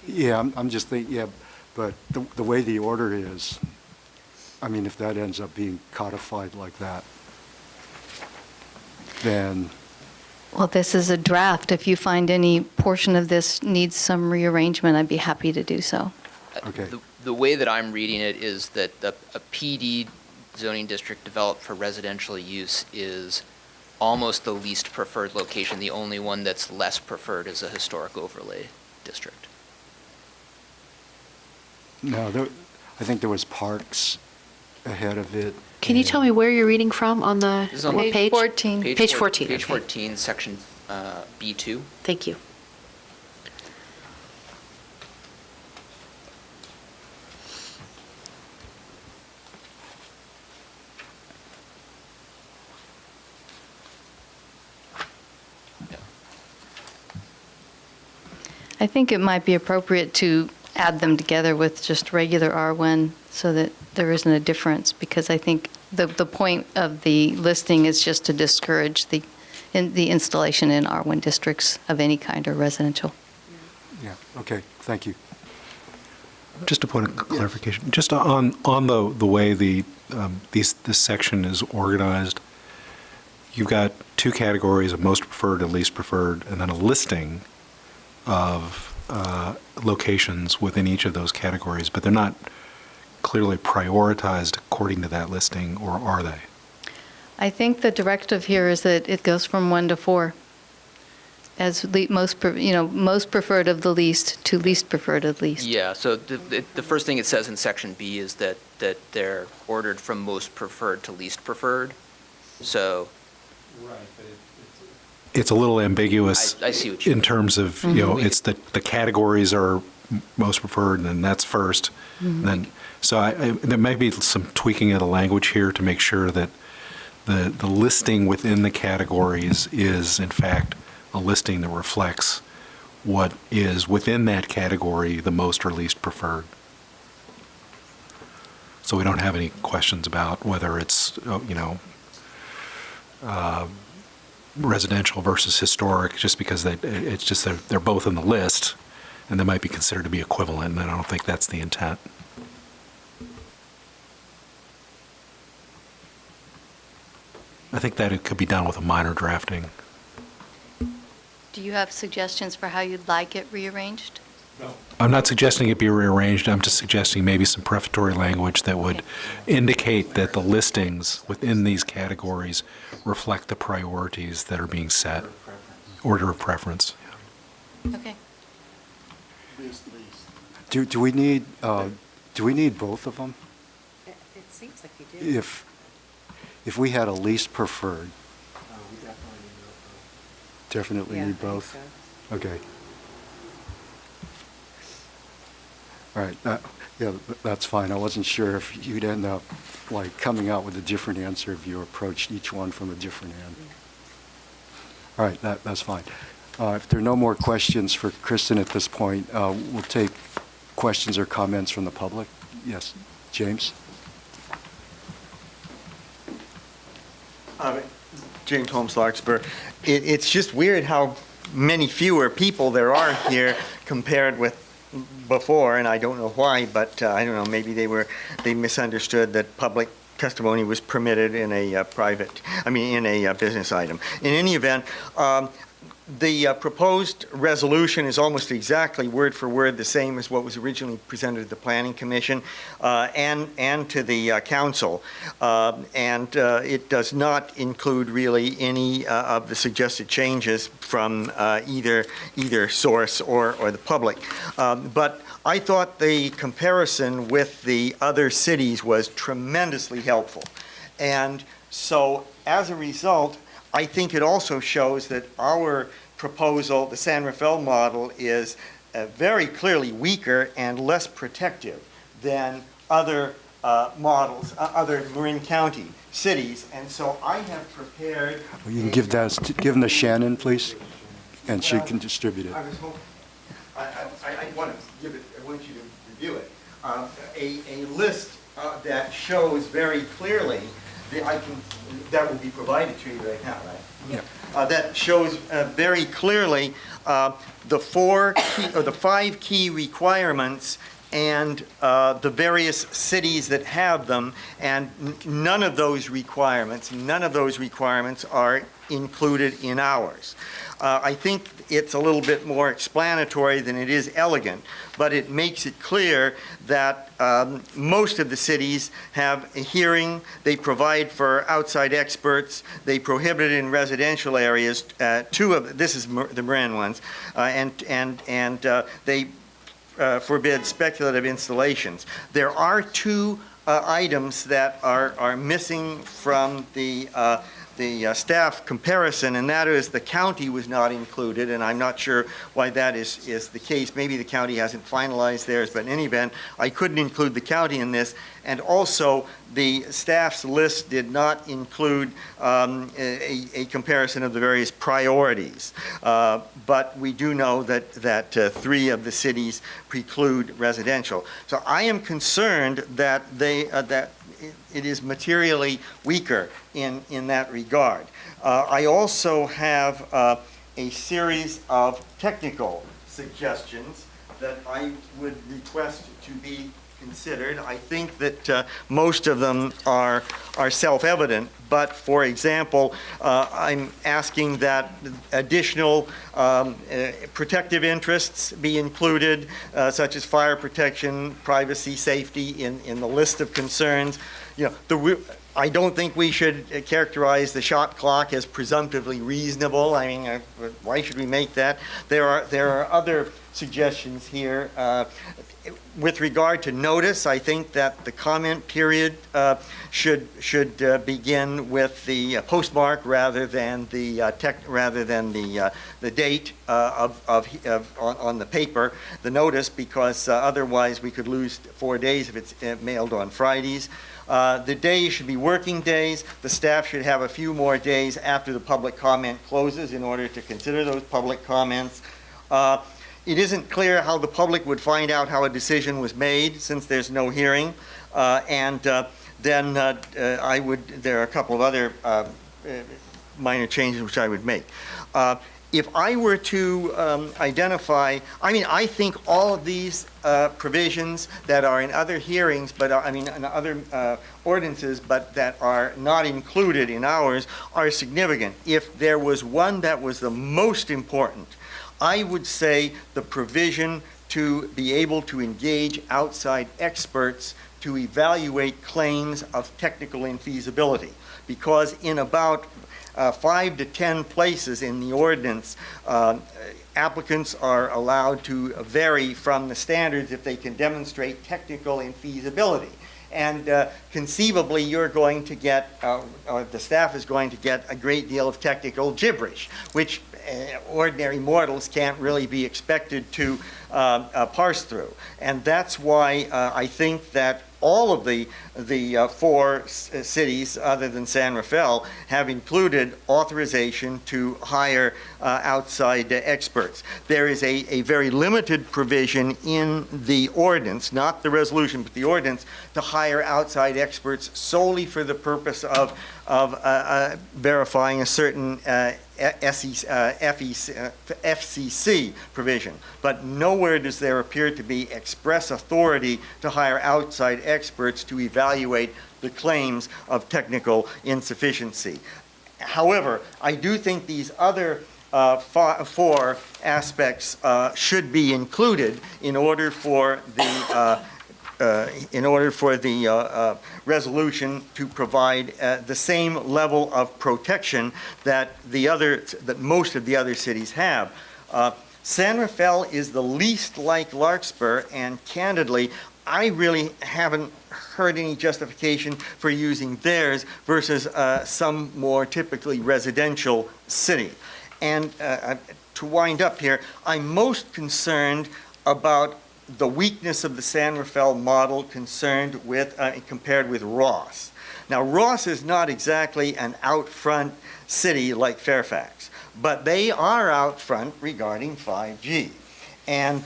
Yeah, I'm just thinking, yeah, but the way the order is, I mean, if that ends up being codified like that, then, Well, this is a draft. If you find any portion of this needs some rearrangement, I'd be happy to do so. okay. The way that I'm reading it is that a PD zoning district developed for residential use is almost the least preferred location. The only one that's less preferred is a historic overlay district. No, I think there was parks ahead of it. Can you and- tell me where you're reading from on the This is on what page? 14. Page 14, Page okay. 14, section B2. Thank you. I think it might be appropriate to add them together with just regular R1 so that there isn't a difference, because I think the point of the listing is just to discourage the installation in R1 districts of any kind or residential. Yeah, okay, thank you. Just a point of clarification, just on the way this section is organized, you've got two categories of most preferred and least preferred, and then a listing of locations within each of those categories, but they're not clearly prioritized according to that listing, or are they? I think the directive here is that it goes from 1 to 4 as most preferred of the least to least preferred of least. Yeah, so the first thing it says in section B is that they're ordered from most preferred to least preferred. So It's a little ambiguous. I see what you in mean. terms of, it's the categories are most preferred, and then that's first. Then, so there may be some tweaking of the language here to make sure that the listing within the categories is, in fact, a listing that reflects what is within that category the most or least preferred. So we don't have any questions about whether it's, residential versus historic, just because it's just they're both in the list, and they might be considered to be equivalent, and I don't think that's the intent. I think that it could be done with a minor drafting. Do you have suggestions for how you'd like it rearranged? I'm not suggesting it be rearranged, I'm just suggesting maybe some prefatory language that would indicate that the listings within these categories reflect the priorities that are being set. Order of preference. Okay. Do we need both of them? It seems like you do. If we had a least preferred, definitely need both? Okay. All right, yeah, that's fine. I wasn't sure if you'd end up like coming out with a different answer if you approached each one from a different end. All right, that's fine. If there are no more questions for Kristen at this point, we'll take questions or comments from the public. Yes, James? James Holmes, Larkspur. It's just weird how many fewer people there are here compared with before, and I don't know why, but I don't know, maybe they misunderstood that public testimony was permitted in a business item. In any event, The proposed resolution is almost exactly word for word the same as what was originally presented to the Planning Commission and to the Council. It does not include really any of the suggested changes from either source or the public. But I thought the comparison with the other cities was tremendously helpful. And so as a result, I think it also shows that our proposal, the San Rafael model, is very clearly weaker and less protective than other models, other Marin County cities. And so I have prepared. You can give them to Shannon, please, and she can distribute it. I was hoping, I want to give it, I want you to review it. A list that shows very clearly, that will be provided to you right now, right? Yeah. That shows very clearly the five key requirements and the various cities that have them, and none of those requirements are included in ours. I think it's a little bit more explanatory than it is elegant, but it makes it clear that most of the cities have a hearing, they provide for outside experts, they prohibit it in residential areas, this is the Marin ones, and they forbid speculative installations. There are two items that are missing from the staff comparison, and that is the county was not included, and I'm not sure why that is the case. Maybe the county hasn't finalized theirs, but in any event, I couldn't include the county in this. And also, the staff's list did not include a comparison of the various priorities. But we do know that three of the cities preclude residential. So I am concerned that it is materially weaker in that regard. I also have a series of technical suggestions that I would request to be considered. I think that most of them are self-evident, but for example, I'm asking that additional protective interests be included, such as fire protection, privacy, safety in the list of concerns. You know, I don't think we should characterize the shot clock as presumptively reasonable. I mean, why should we make that? There are other suggestions here. With regard to notice, I think that the comment period should begin with the postmark rather than the date on the paper, the notice, because otherwise we could lose 4 days if it's mailed on Fridays. The days should be working days. The staff should have a few more days after the public comment closes in order to consider those public comments. It isn't clear how the public would find out how a decision was made since there's no hearing. Then there are a couple of other minor changes which I would make. If I were to identify, I think all of these provisions that are in other hearings, but in other ordinances, but that are not included in ours, are significant. If there was one that was the most important, I would say the provision to be able to engage outside experts to evaluate claims of technical infeasibility. Because in about 5 to 10 places in the ordinance, applicants are allowed to vary from the standards if they can demonstrate technical infeasibility. And conceivably, you're going to get, or the staff is going to get a great deal of technical gibberish, which ordinary mortals can't really be expected to parse through. And that's why I think that all of the four cities, other than San Rafael, have included authorization to hire outside experts. There is a very limited provision in the ordinance, not the resolution, but the ordinance, to hire outside experts solely for the purpose of verifying a certain FCC provision. But nowhere does there appear to be express authority to hire outside experts to evaluate the claims of technical insufficiency. However, I do think these other four aspects should be included in order for the resolution to provide the same level of protection that most of the other cities have. San Rafael is the least like Larkspur, and candidly, I really haven't heard any justification for using theirs versus some more typically residential city. And to wind up here, I'm most concerned about the weakness of the San Rafael model compared with Ross. Now, Ross is not exactly an out front city like Fairfax, but they are out front regarding 5G. And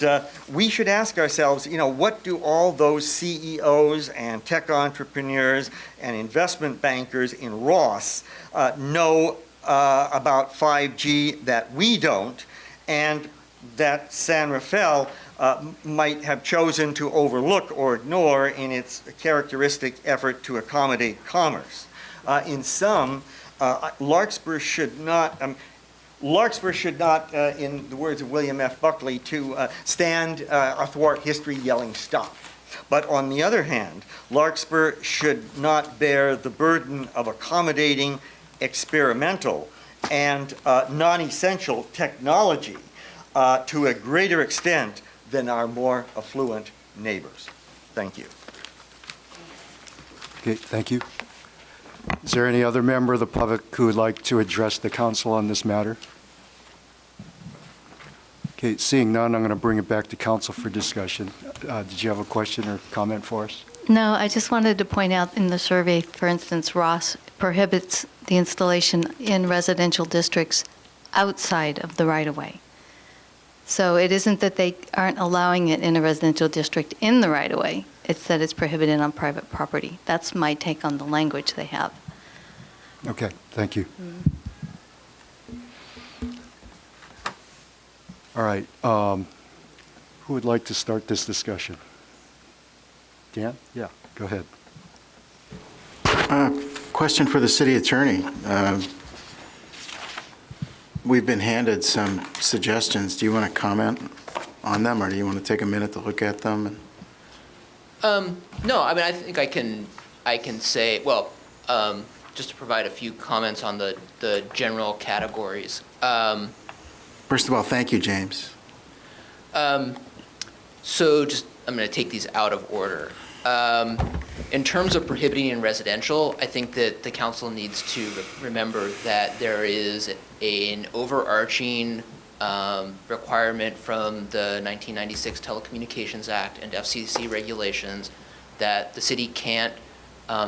we should ask ourselves, what do all those CEOs and tech entrepreneurs and investment bankers in Ross know about 5G that we don't, and that San Rafael might have chosen to overlook or ignore in its characteristic effort to accommodate commerce. In sum, Larkspur should not, in the words of William F. Buckley, to stand athwart history yelling stop. But on the other hand, Larkspur should not bear the burden of accommodating experimental and non-essential technology to a greater extent than our more affluent neighbors. Thank you. Okay, thank you. Is there any other member of the public who would like to address the council on this matter? Okay, seeing none, I'm going to bring it back to council for discussion. Did you have a question or comment for us? No, I just wanted to point out in the survey, for instance, Ross prohibits the installation in residential districts outside of the right-of-way. So it isn't that they aren't allowing it in a residential district in the right-of-way. It's that it's prohibited on private property. That's my take on the language they have. Okay, thank you. All right, who would like to start this discussion? Dan? Yeah, go ahead. Question for the city attorney. We've been handed some suggestions. Do you want to comment on them, or do you want to take a minute to look at them? No, I mean, I think I can say, well, just to provide a few comments on the general categories. First of all, thank you, James. So just, I'm going to take these out of order. In terms of prohibiting in residential, I think that the council needs to remember that there is an overarching requirement from the 1996 Telecommunications Act and FCC regulations that the city can't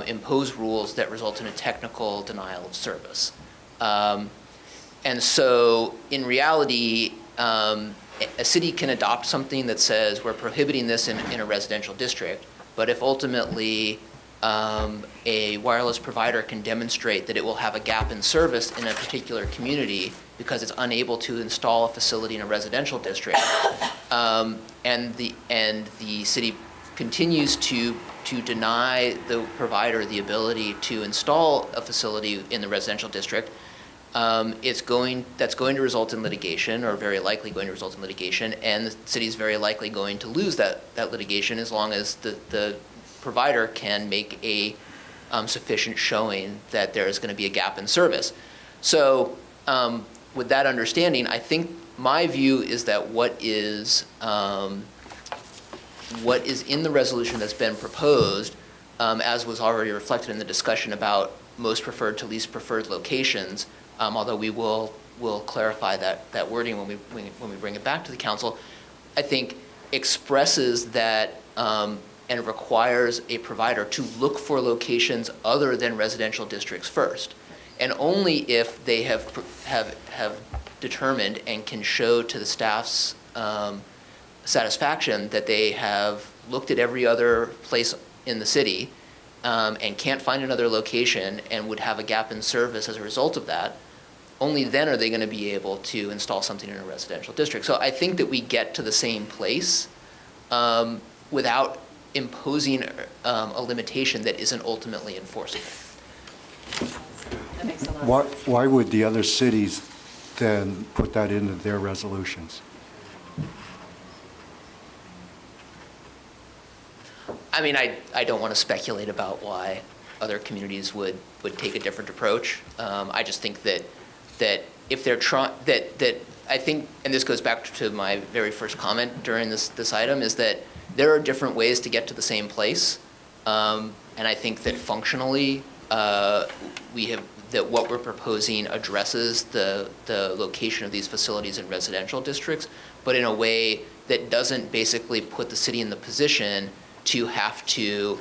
impose rules that result in a technical denial of service. And so in reality, a city can adopt something that says we're prohibiting this in a residential district, but if ultimately a wireless provider can demonstrate that it will have a gap in service in a particular community because it's unable to install a facility in a residential district, and the city continues to deny the provider the ability to install a facility in the residential district, that's going to result in litigation, or very likely going to result in litigation, and the city's very likely going to lose that litigation as long as the provider can make a sufficient showing that there is going to be a gap in service. So with that understanding, I think my view is that what is in the resolution that's been proposed, as was already reflected in the discussion about most preferred to least preferred locations, although we will clarify that wording when we bring it back to the council, I think expresses that and requires a provider to look for locations other than residential districts first, and only if they have determined and can show to the staff's satisfaction that they have looked at every other place in the city and can't find another location and would have a gap in service as a result of that, only then are they going to be able to install something in a residential district. So I think that we get to the same place without imposing a limitation that isn't ultimately enforceable. That makes a lot of sense. Why would the other cities then put that into their resolutions. I mean, I don't want to speculate about why other communities would take a different approach. I just think that if they're trying, that I think, and this goes back to my very first comment during this item, is that there are different ways to get to the same place. And I think that functionally, that what we're proposing addresses the location of these facilities in residential districts, but in a way that doesn't basically put the city in the position to have to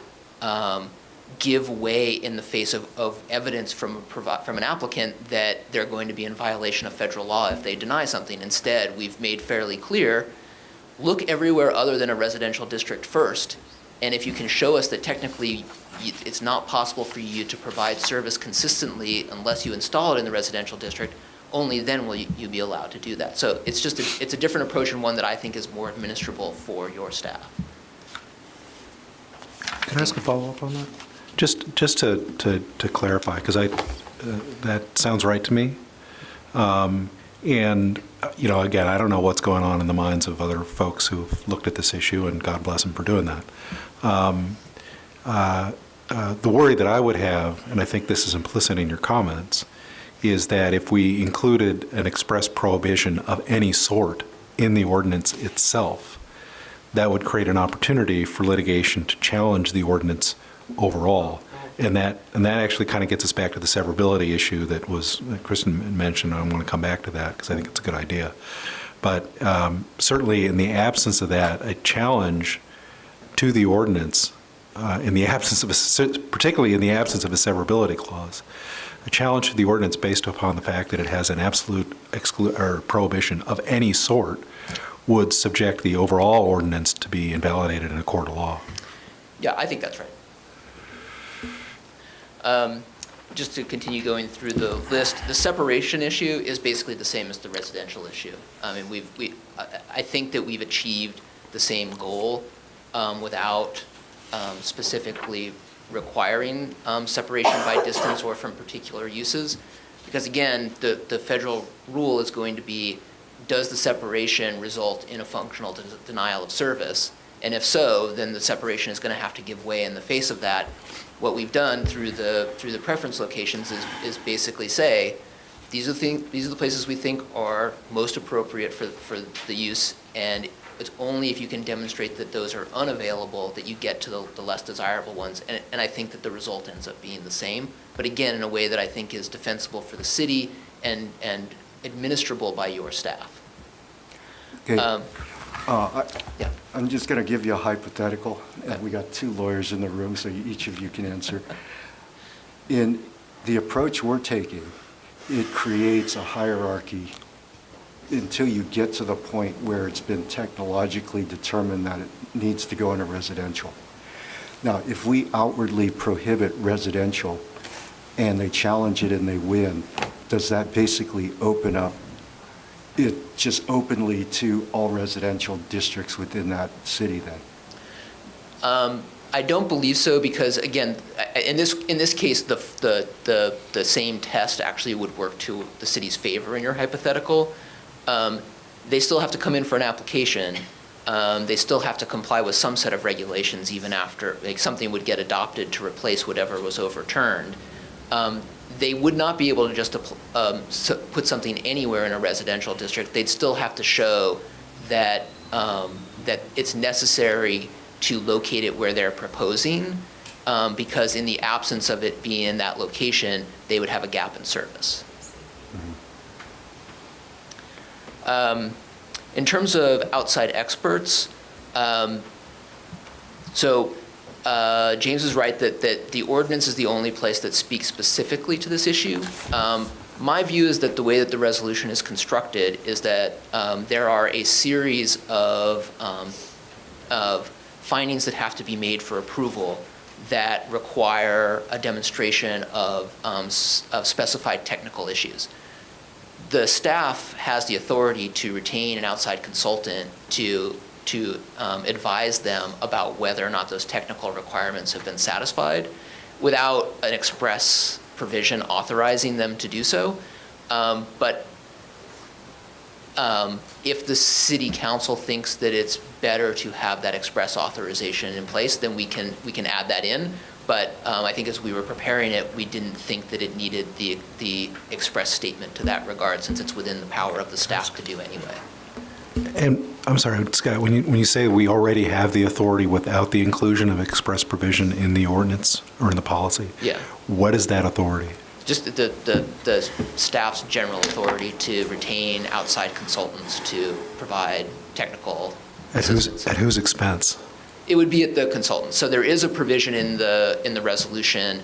give way in the face of evidence from an applicant that they're going to be in violation of federal law if they deny something. Instead, we've made fairly clear, look everywhere other than a residential district first, and if you can show us that technically it's not possible for you to provide service consistently unless you install it in the residential district, only then will you be allowed to do that. So it's just it's a different approach, and one that I think is more administrable for your staff. Can I ask a follow-up on that? Just to clarify, because that sounds right to me. And, again, I don't know what's going on in the minds of other folks who've looked at this issue, and God bless them for doing that. The worry that I would have, and I think this is implicit in your comments, is that if we included an express prohibition of any sort in the ordinance itself, that would create an opportunity for litigation to challenge the ordinance overall. And that actually kind of gets us back to the severability issue that Kristen mentioned. I want to come back to that because I think it's a good idea. But certainly in the absence of that, a challenge to the ordinance, particularly in the absence of a severability clause, a challenge to the ordinance based upon the fact that it has an absolute prohibition of any sort would subject the overall ordinance to be invalidated in a court of law. Yeah, I think that's right. Just to continue going through the list, the separation issue is basically the same as the residential issue. I mean, I think that we've achieved the same goal without specifically requiring separation by distance or from particular uses. Because again, the federal rule is going to be, does the separation result in a functional denial of service? And if so, then the separation is going to have to give way in the face of that. What we've done through the preference locations is basically say, these are the places we think are most appropriate for the use, and it's only if you can demonstrate that those are unavailable that you get to the less desirable ones. And I think that the result ends up being the same, but again, in a way that I think is defensible for the city and administrable by your staff. Okay. Yeah. I'm just going to give you a hypothetical, and we got two lawyers in the room, so each of you can answer. In the approach we're taking, it creates a hierarchy until you get to the point where it's been technologically determined that it needs to go into residential. Now, if we outwardly prohibit residential and they challenge it and they win, does that basically open up it just openly to all residential districts within that city then? I don't believe so, because again, in this case, the same test actually would work to the city's favor in your hypothetical. They still have to come in for an application. They still have to comply with some set of regulations even after something would get adopted to replace whatever was overturned. They would not be able to just put something anywhere in a residential district. They'd still have to show that that it's necessary to locate it where they're proposing, because in the absence of it being in that location, they would have a gap in service. In terms of outside experts, James is right that the ordinance is the only place that speaks specifically to this issue. My view is that the way that the resolution is constructed is that there are a series of findings that have to be made for approval that require a demonstration of specified technical issues. The staff has the authority to retain an outside consultant to advise them about whether or not those technical requirements have been satisfied without an express provision authorizing them to do so. But If the city council thinks that it's better to have that express authorization in place, then we can add that in. But I think as we were preparing it, we didn't think that it needed the express statement to that regard, since it's within the power of the staff to do anyway. And I'm sorry, Scott, when you say we already have the authority without the inclusion of express provision in the ordinance or in the policy, Yeah. what is that authority? Just the staff's general authority to retain outside consultants to provide technical assistance. At whose expense? It would be at the consultant. So there is a provision in the resolution.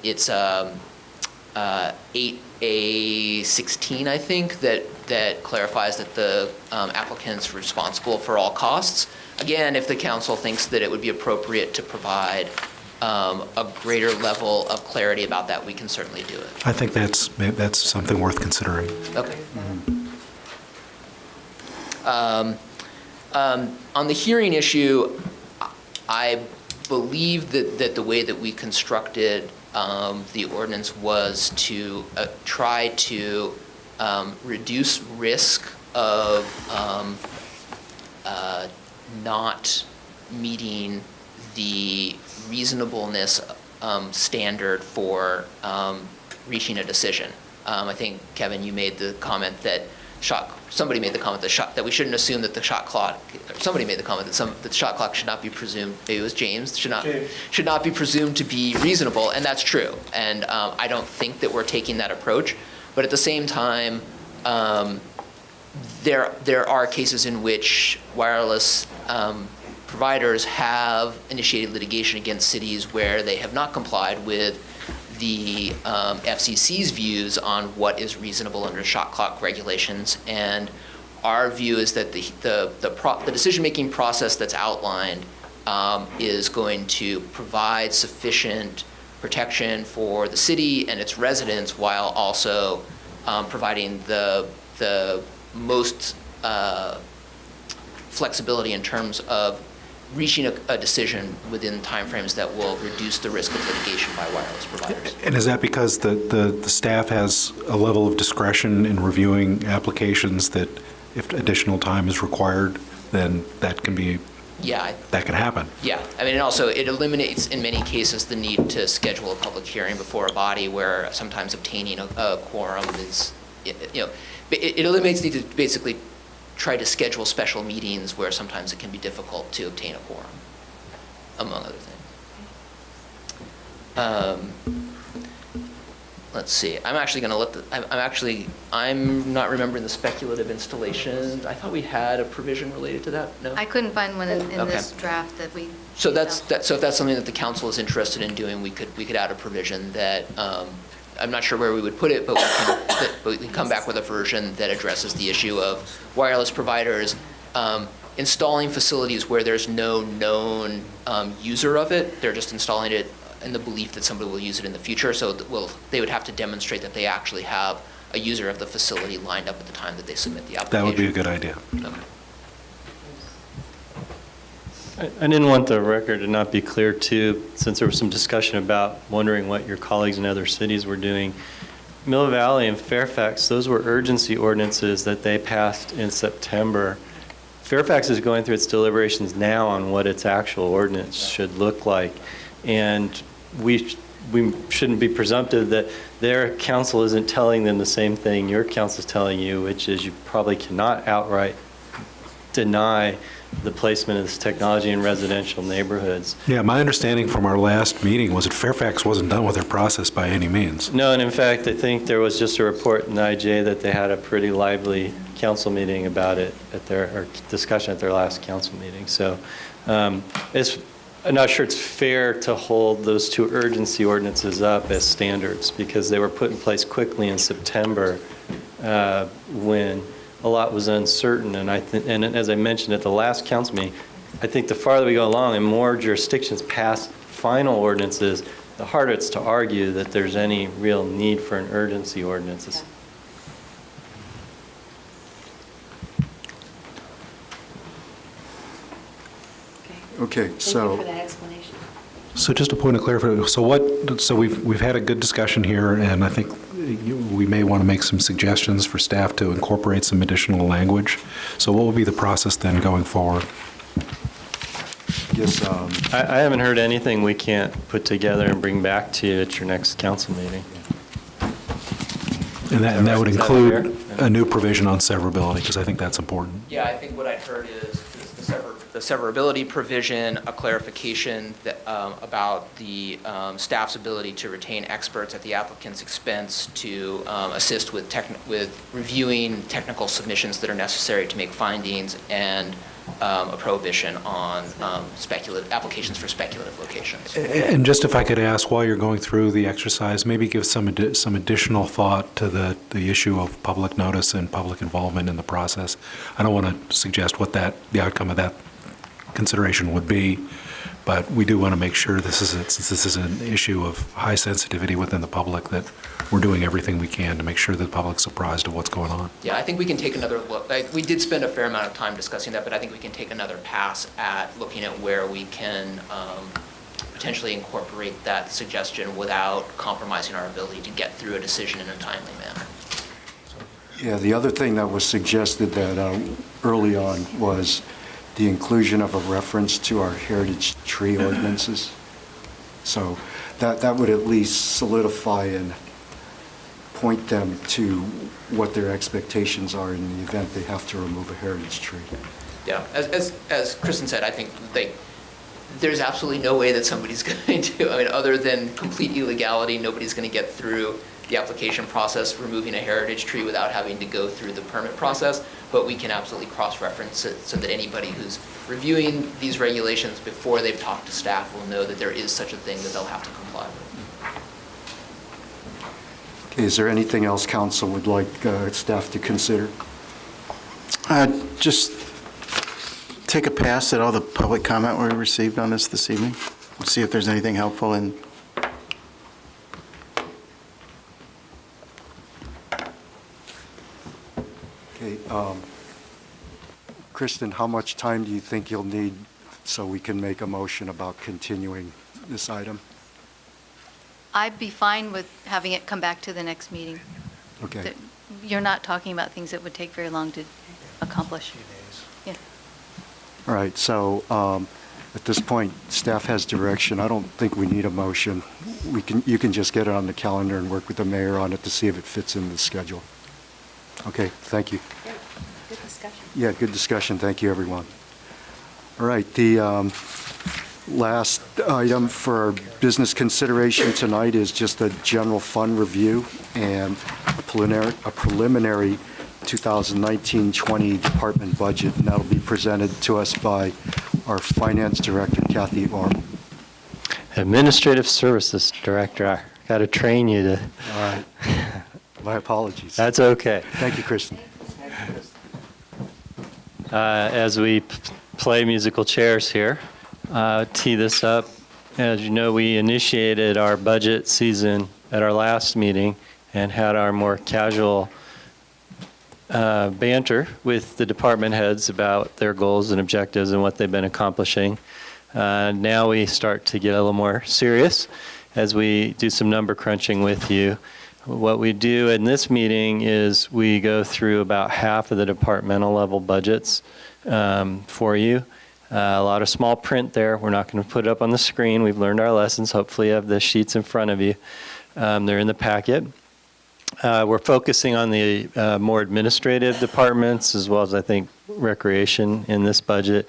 It's 8A16, I think, that clarifies that the applicant's responsible for all costs. Again, if the council thinks that it would be appropriate to provide a greater level of clarity about that, we can certainly do it. I think that's something worth considering. Okay. On the hearing issue, I believe that the way that we constructed the ordinance was to try to reduce risk of not meeting the reasonableness standard for reaching a decision. I think, Kevin, you made the comment that somebody made the comment that we shouldn't assume that the shot clock, somebody made the comment that the shot clock should not be presumed, maybe it was James, should not be presumed to be reasonable, and that's true. And I don't think that we're taking that approach, but at the same time, there are cases in which wireless providers have initiated litigation against cities where they have not complied with the FCC's views on what is reasonable under shot clock regulations. And our view is that the decision-making process that's outlined is going to provide sufficient protection for the city and its residents, while also providing the most flexibility in terms of reaching a decision within timeframes that will reduce the risk of litigation by wireless providers. And is that because the staff has a level of discretion in reviewing applications that if additional time is required, then that can be, that can happen? Yeah, I mean, and also it eliminates in many cases the need to schedule a public hearing before a body where sometimes obtaining a quorum is, it eliminates the need to basically try to schedule special meetings where sometimes it can be difficult to obtain a quorum, among other things. Let's see. I'm actually going to let I'm not remembering the speculative installation. I thought we had a provision related to that. No. I couldn't find one in Okay. this draft that we. So so if that's something that the council is interested in doing, we could add a provision that. I'm not sure where we would put it, but we can come back with a version that addresses the issue of wireless providers installing facilities where there's no known user of it. They're just installing it in the belief that somebody will use it in the future. So they would have to demonstrate that they actually have a user of the facility lined up at the time that they submit the application. That would be a good idea. Okay. I didn't want the record to not be clear, too, since there was some discussion about wondering what your colleagues in other cities were doing. Mill Valley and Fairfax, those were urgency ordinances that they passed in September. Fairfax is going through its deliberations now on what its actual ordinance should look like. And we shouldn't be presumptive that their council isn't telling them the same thing your council is telling you, which is you probably cannot outright deny the placement of this technology in residential neighborhoods. Yeah, my understanding from our last meeting was that Fairfax wasn't done with their process by any means. No, and in fact, I think there was just a report in IJ that they had a pretty lively council meeting about it or discussion at their last council meeting. So I'm not sure it's fair to hold those two urgency ordinances up as standards because they were put in place quickly in September when a lot was uncertain. And and as I mentioned at the last council meeting, I think the farther we go along and more jurisdictions pass final ordinances, the harder it's to argue that there's any real need for an urgency ordinance. Okay, so. Thank you for that explanation. So just a point of clarification. So we've had a good discussion here, and I think we may want to make some suggestions for staff to incorporate some additional language. So what will be the process then going forward? Yes, I haven't heard anything we can't put together and bring back to you at your next council meeting. And that would Is that include fair? a new provision on severability, because I think that's important. Yeah, I think what I'd heard is the severability provision, a clarification that, about the staff's ability to retain experts at the applicant's expense to assist with reviewing technical submissions that are necessary to make findings, and a prohibition on applications for speculative locations. And just if I could ask, while you're going through the exercise, maybe give some additional thought to the issue of public notice and public involvement in the process. I don't want to suggest what the outcome of that consideration would be, but we do want to make sure since this is an issue of high sensitivity within the public, that we're doing everything we can to make sure that the public's apprised of what's going on. Yeah, I think we can take another look. We did spend a fair amount of time discussing that, but I think we can take another pass at looking at where we can potentially incorporate that suggestion without compromising our ability to get through a decision in a timely manner. yeah, the other thing that was suggested that early on was the inclusion of a reference to our heritage tree ordinances. So that would at least solidify and point them to what their expectations are in the event they have to remove a heritage tree. Yeah, as Kristen said, I think there's absolutely no way that somebody's going to, I mean, other than complete illegality, nobody's going to get through the application process removing a heritage tree without having to go through the permit process, but we can absolutely cross-reference it so that anybody who's reviewing these regulations before they've talked to staff will know that there is such a thing that they'll have to comply with. Okay, is there anything else council would like staff to consider? Just take a pass at all the public comment we received on this evening. See if there's anything helpful in. Okay, Kristen, how much time do you think you'll need so we can make a motion about continuing this item? I'd be fine with having it come back to the next meeting. Okay. That- You're not talking about things that would take very long to accomplish. Yeah. All right, so at this point, staff has direction. I don't think we need a motion. You can just get it on the calendar and work with the mayor on it to see if it fits in the schedule. Okay, thank you. Great. Good discussion. Yeah, good discussion. Thank you, everyone. All right, the last item for our business consideration tonight is just a general fund review and a preliminary 2019-20 department budget, and that'll be presented to us by our Finance Director, Kathy Orm. Administrative Services Director, I got to train you to. All right. My apologies. That's okay. Thank you, Kristen. As we play musical chairs here, tee this up. As you know, we initiated our budget season at our last meeting and had our more casual banter with the department heads about their goals and objectives and what they've been accomplishing. Now we start to get a little more serious as we do some number crunching with you. What we do in this meeting is we go through about half of the departmental level budgets for you. A lot of small print there. We're not going to put it up on the screen. We've learned our lessons. Hopefully you have the sheets in front of you. They're in the packet. We're focusing on the more administrative departments as well as, I think, recreation in this budget.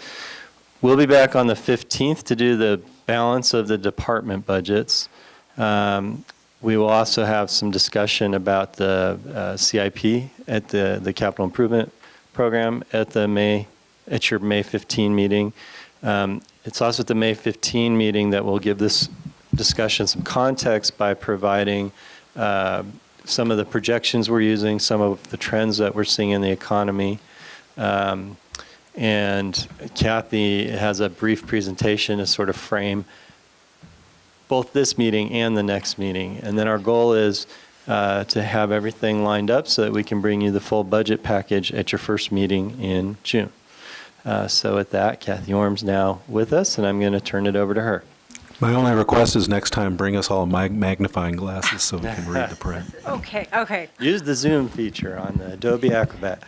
We'll be back on the 15th to do the balance of the department budgets. We will also have some discussion about the CIP at the capital improvement program at your May 15 meeting. It's also at the May 15 meeting that we'll give this discussion some context by providing some of the projections we're using, some of the trends that we're seeing in the economy. And Kathy has a brief presentation to sort of frame both this meeting and the next meeting. And then our goal is to have everything lined up so that we can bring you the full budget package at your first meeting in June. So with that, Kathy Orm's now with us, and I'm going to turn it over to her. My only request is next time, bring us all magnifying glasses so we can read the print. Okay. Use the zoom feature on the Adobe Acrobat.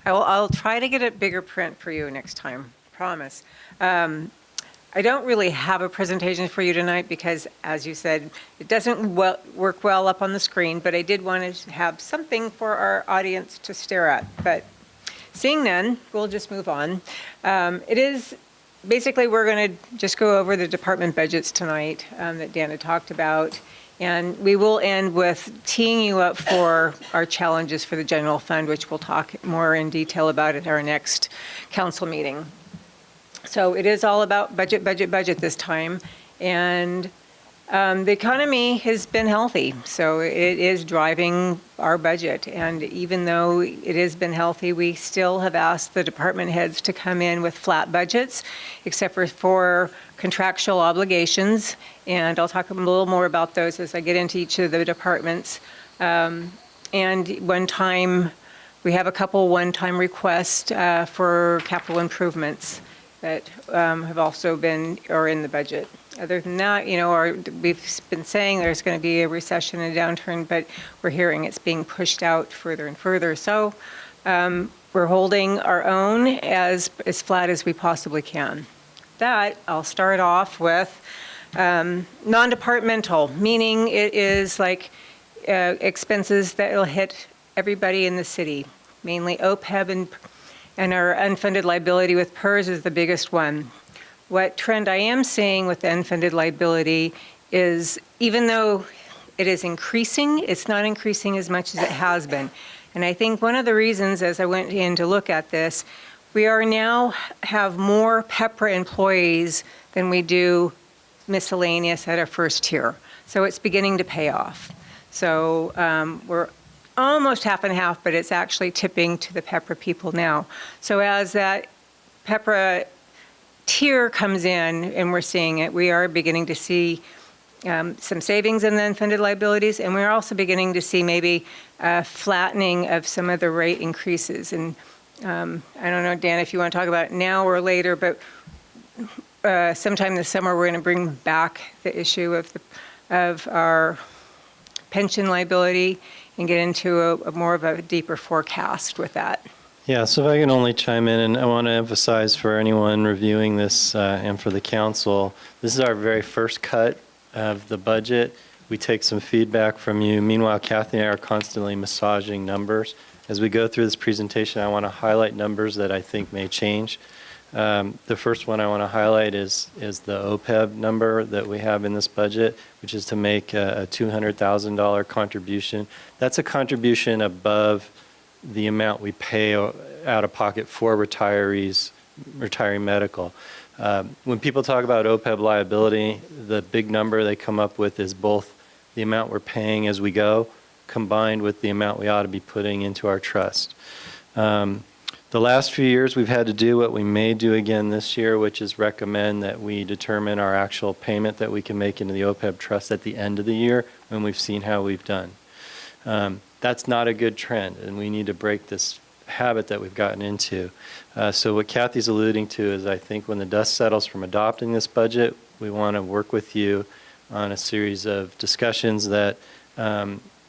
I'll try to get a bigger print for you next time, promise. I don't really have a presentation for you tonight because, as you said, it doesn't work well up on the screen, but I did want to have something for our audience to stare at. But seeing none, we'll just move on. It is, basically, we're going to just go over the department budgets tonight that Dana talked about. And we will end with teeing you up for our challenges for the general fund, which we'll talk more in detail about at our next council meeting. So it is all about budget this time. And the economy has been healthy, so it is driving our budget. And even though it has been healthy, we still have asked the department heads to come in with flat budgets, except for contractual obligations. And I'll talk a little more about those as I get into each of the departments. And we have a couple one-time requests for capital improvements that have also been, or in the budget. Other than that, we've been saying there's going to be a recession and downturn, but we're hearing it's being pushed out further and further. So we're holding our own as flat as we possibly can. That, I'll start off with non-departmental, meaning it is like expenses that will hit everybody in the city, mainly OPEB and our unfunded liability with PERS is the biggest one. What trend I am seeing with the unfunded liability is, even though it is increasing, it's not increasing as much as it has been. And I think one of the reasons, as I went in to look at this, we are now have more PEPRA employees than we do miscellaneous at our first tier. So it's beginning to pay off. So we're almost half and half, but it's actually tipping to the PEPRA people now. So as that PEPRA tier comes in and we're seeing it, we are beginning to see some savings in the unfunded liabilities, and we're also beginning to see maybe flattening of some of the rate increases. And I don't know, Dan, if you want to talk about it now or later, but sometime this summer we're going to bring back the issue of our pension liability and get into a more of a deeper forecast with that. Yeah, so if I can only chime in, and I want to emphasize for anyone reviewing this and for the council, this is our very first cut of the budget. We take some feedback from you. Meanwhile, Kathy and I are constantly massaging numbers. As we go through this presentation, I want to highlight numbers that I think may change. The first one I want to highlight is the OPEB number that we have in this budget, which is to make a $200,000 contribution. That's a contribution above the amount we pay out of pocket for retirees, retiree medical. When people talk about OPEB liability, the big number they come up with is both the amount we're paying as we go, combined with the amount we ought to be putting into our trust. The last few years, we've had to do what we may do again this year, which is recommend that we determine our actual payment that we can make into the OPEB trust at the end of the year when we've seen how we've done. That's not a good trend, and we need to break this habit that we've gotten into. So what Kathy's alluding to is, I think when the dust settles from adopting this budget, we want to work with you on a series of discussions that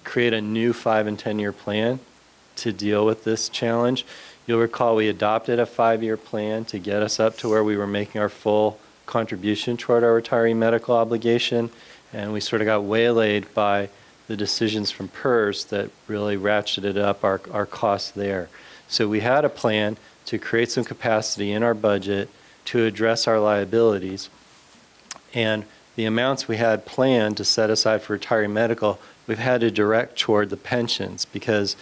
create a new 5- and 10-year plan to deal with this challenge. You'll recall we adopted a 5-year plan to get us up to where we were making our full contribution toward our retiree medical obligation, and we sort of got waylaid by the decisions from PERS that really ratcheted up our costs there. So we had a plan to create some capacity in our budget to address our liabilities, and the amounts we had planned to set aside for retiree medical, we've had to direct toward the pensions, because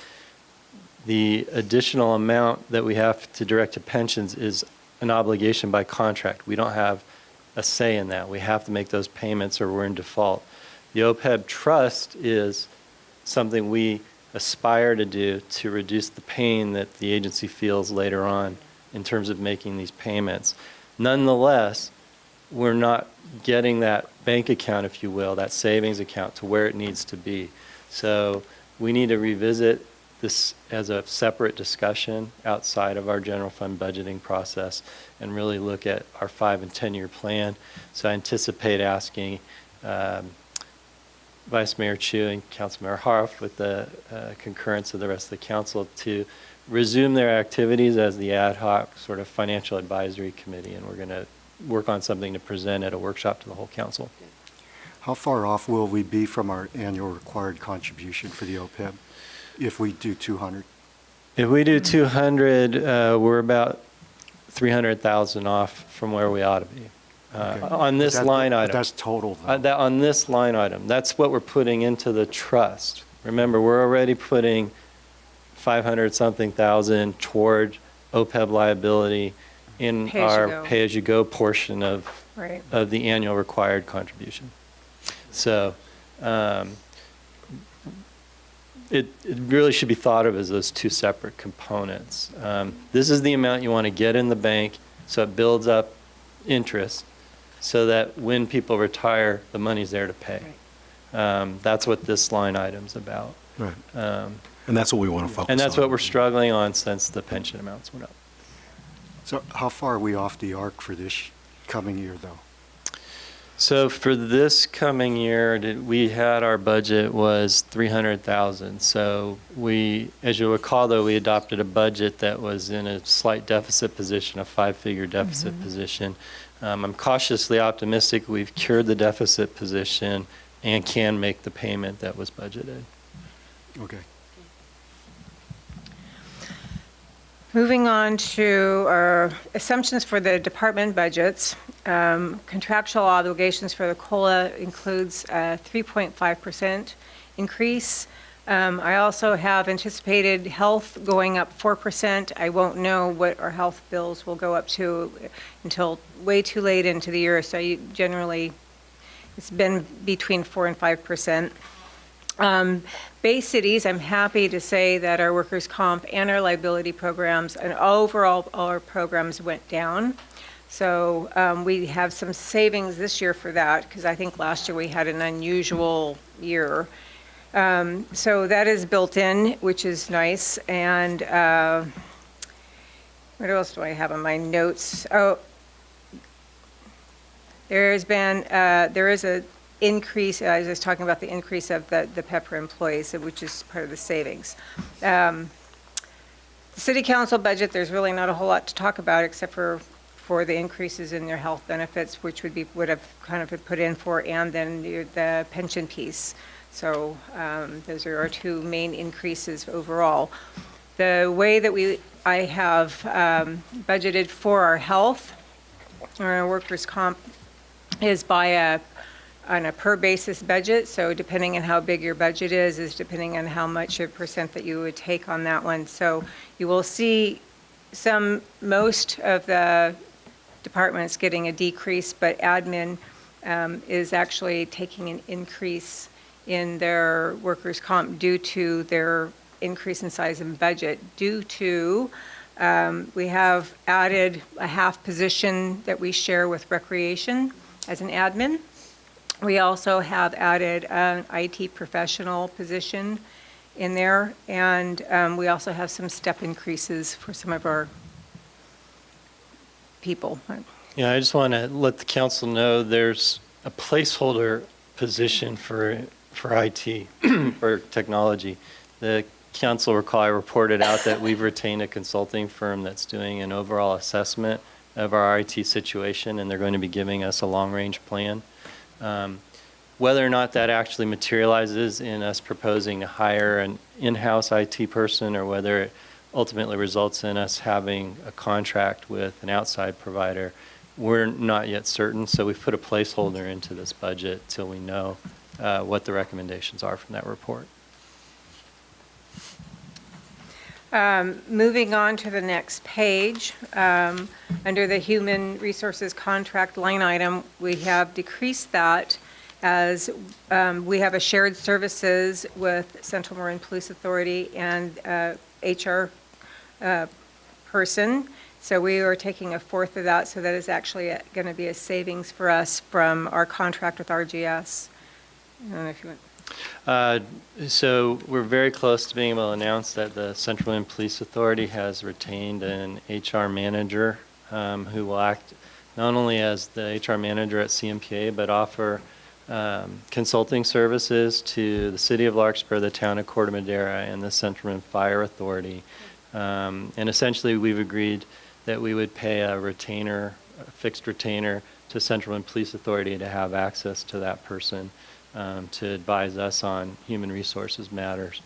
the additional amount that we have to direct to pensions is an obligation by contract. We don't have a say in that. We have to make those payments or we're in default. The OPEB trust is something we aspire to do to reduce the pain that the agency feels later on in terms of making these payments. Nonetheless, we're not getting that bank account, if you will, that savings account to where it needs to be. So we need to revisit this as a separate discussion outside of our general fund budgeting process and really look at our 5 and 10-year plan. So I anticipate asking Vice Mayor Chu and Councilmember Harf, with the concurrence of the rest of the council, to resume their activities as the ad hoc sort of financial advisory committee, and we're going to work on something to present at a workshop to the whole council. How far off will we be from our annual required contribution for the OPEB if we do 200? If we do 200, we're about 300,000 off from where we ought to be. Okay. On this line item. That's total, though. On this line item, that's what we're putting into the trust. Remember, we're already putting 500-something thousand toward OPEB liability in our Pay-as-you-go. pay-as-you-go portion of Right. the annual required contribution. So it really should be thought of as those two separate components. This is the amount you want to get in the bank, so it builds up interest, so that when people retire, the money's there to pay. That's what this line item's about. Right. And that's what we want to focus on. And that's what we're struggling on since the pension amounts went up. So how far are we off the arc for this coming year, though? So for this coming year, we had our budget was 300,000. So we, as you'll recall, though, we adopted a budget that was in a slight deficit position, a 5-figure deficit position. I'm cautiously optimistic we've cured the deficit position and can make the payment that was budgeted. Okay. Moving on to our assumptions for the department budgets. Contractual obligations for the COLA includes a 3.5% increase. I also have anticipated health going up 4%. I won't know what our health bills will go up to until way too late into the year, so generally it's been between 4 and 5%. Bay Cities, I'm happy to say that our workers' comp and our liability programs and overall all our programs went down. So we have some savings this year for that, because I think last year we had an unusual year. So that is built in, which is nice. And what else do I have on my notes? Oh, there is a increase. I was just talking about the increase of the Pepper employees, which is part of the savings. The city council budget, there's really not a whole lot to talk about except for the increases in their health benefits, which would have kind of been put in for, and then the pension piece. So those are our two main increases overall. The way that I have budgeted for our health, or our workers' comp, is on a per basis budget. So depending on how big your budget is depending on how much a percent that you would take on that one. So you will see most of the departments getting a decrease, but admin is actually taking an increase in their workers' comp due to their increase in size and budget, due to we have added a half position that we share with recreation as an admin. We also have added an IT professional position in there, and we also have some step increases for some of our people. Yeah, I just want to let the council know there's a placeholder position for IT, for technology. The council, recall, I reported out that we've retained a consulting firm that's doing an overall assessment of our IT situation, and they're going to be giving us a long-range plan. Whether or not that actually materializes in us proposing to hire an in-house IT person, or whether it ultimately results in us having a contract with an outside provider, we're not yet certain. So we've put a placeholder into this budget till we know what the recommendations are from that report. Moving on to the next page, under the human resources contract line item, we have decreased that as we have a shared services with Central Marin Police Authority and HR person. So we are taking a fourth of that, so that is actually going to be a savings for us from our contract with RGS. I don't know if you want. So we're very close to being able to announce that the Central Maine Police Authority has retained an HR manager who will act not only as the HR manager at CMPA, but offer consulting services to the City of Larkspur, the Town of Corte Madera, and the Central Maine Fire Authority. And essentially, we've agreed that we would pay a retainer, a fixed retainer, to Central Maine Police Authority to have access to that person to advise us on human resources matters.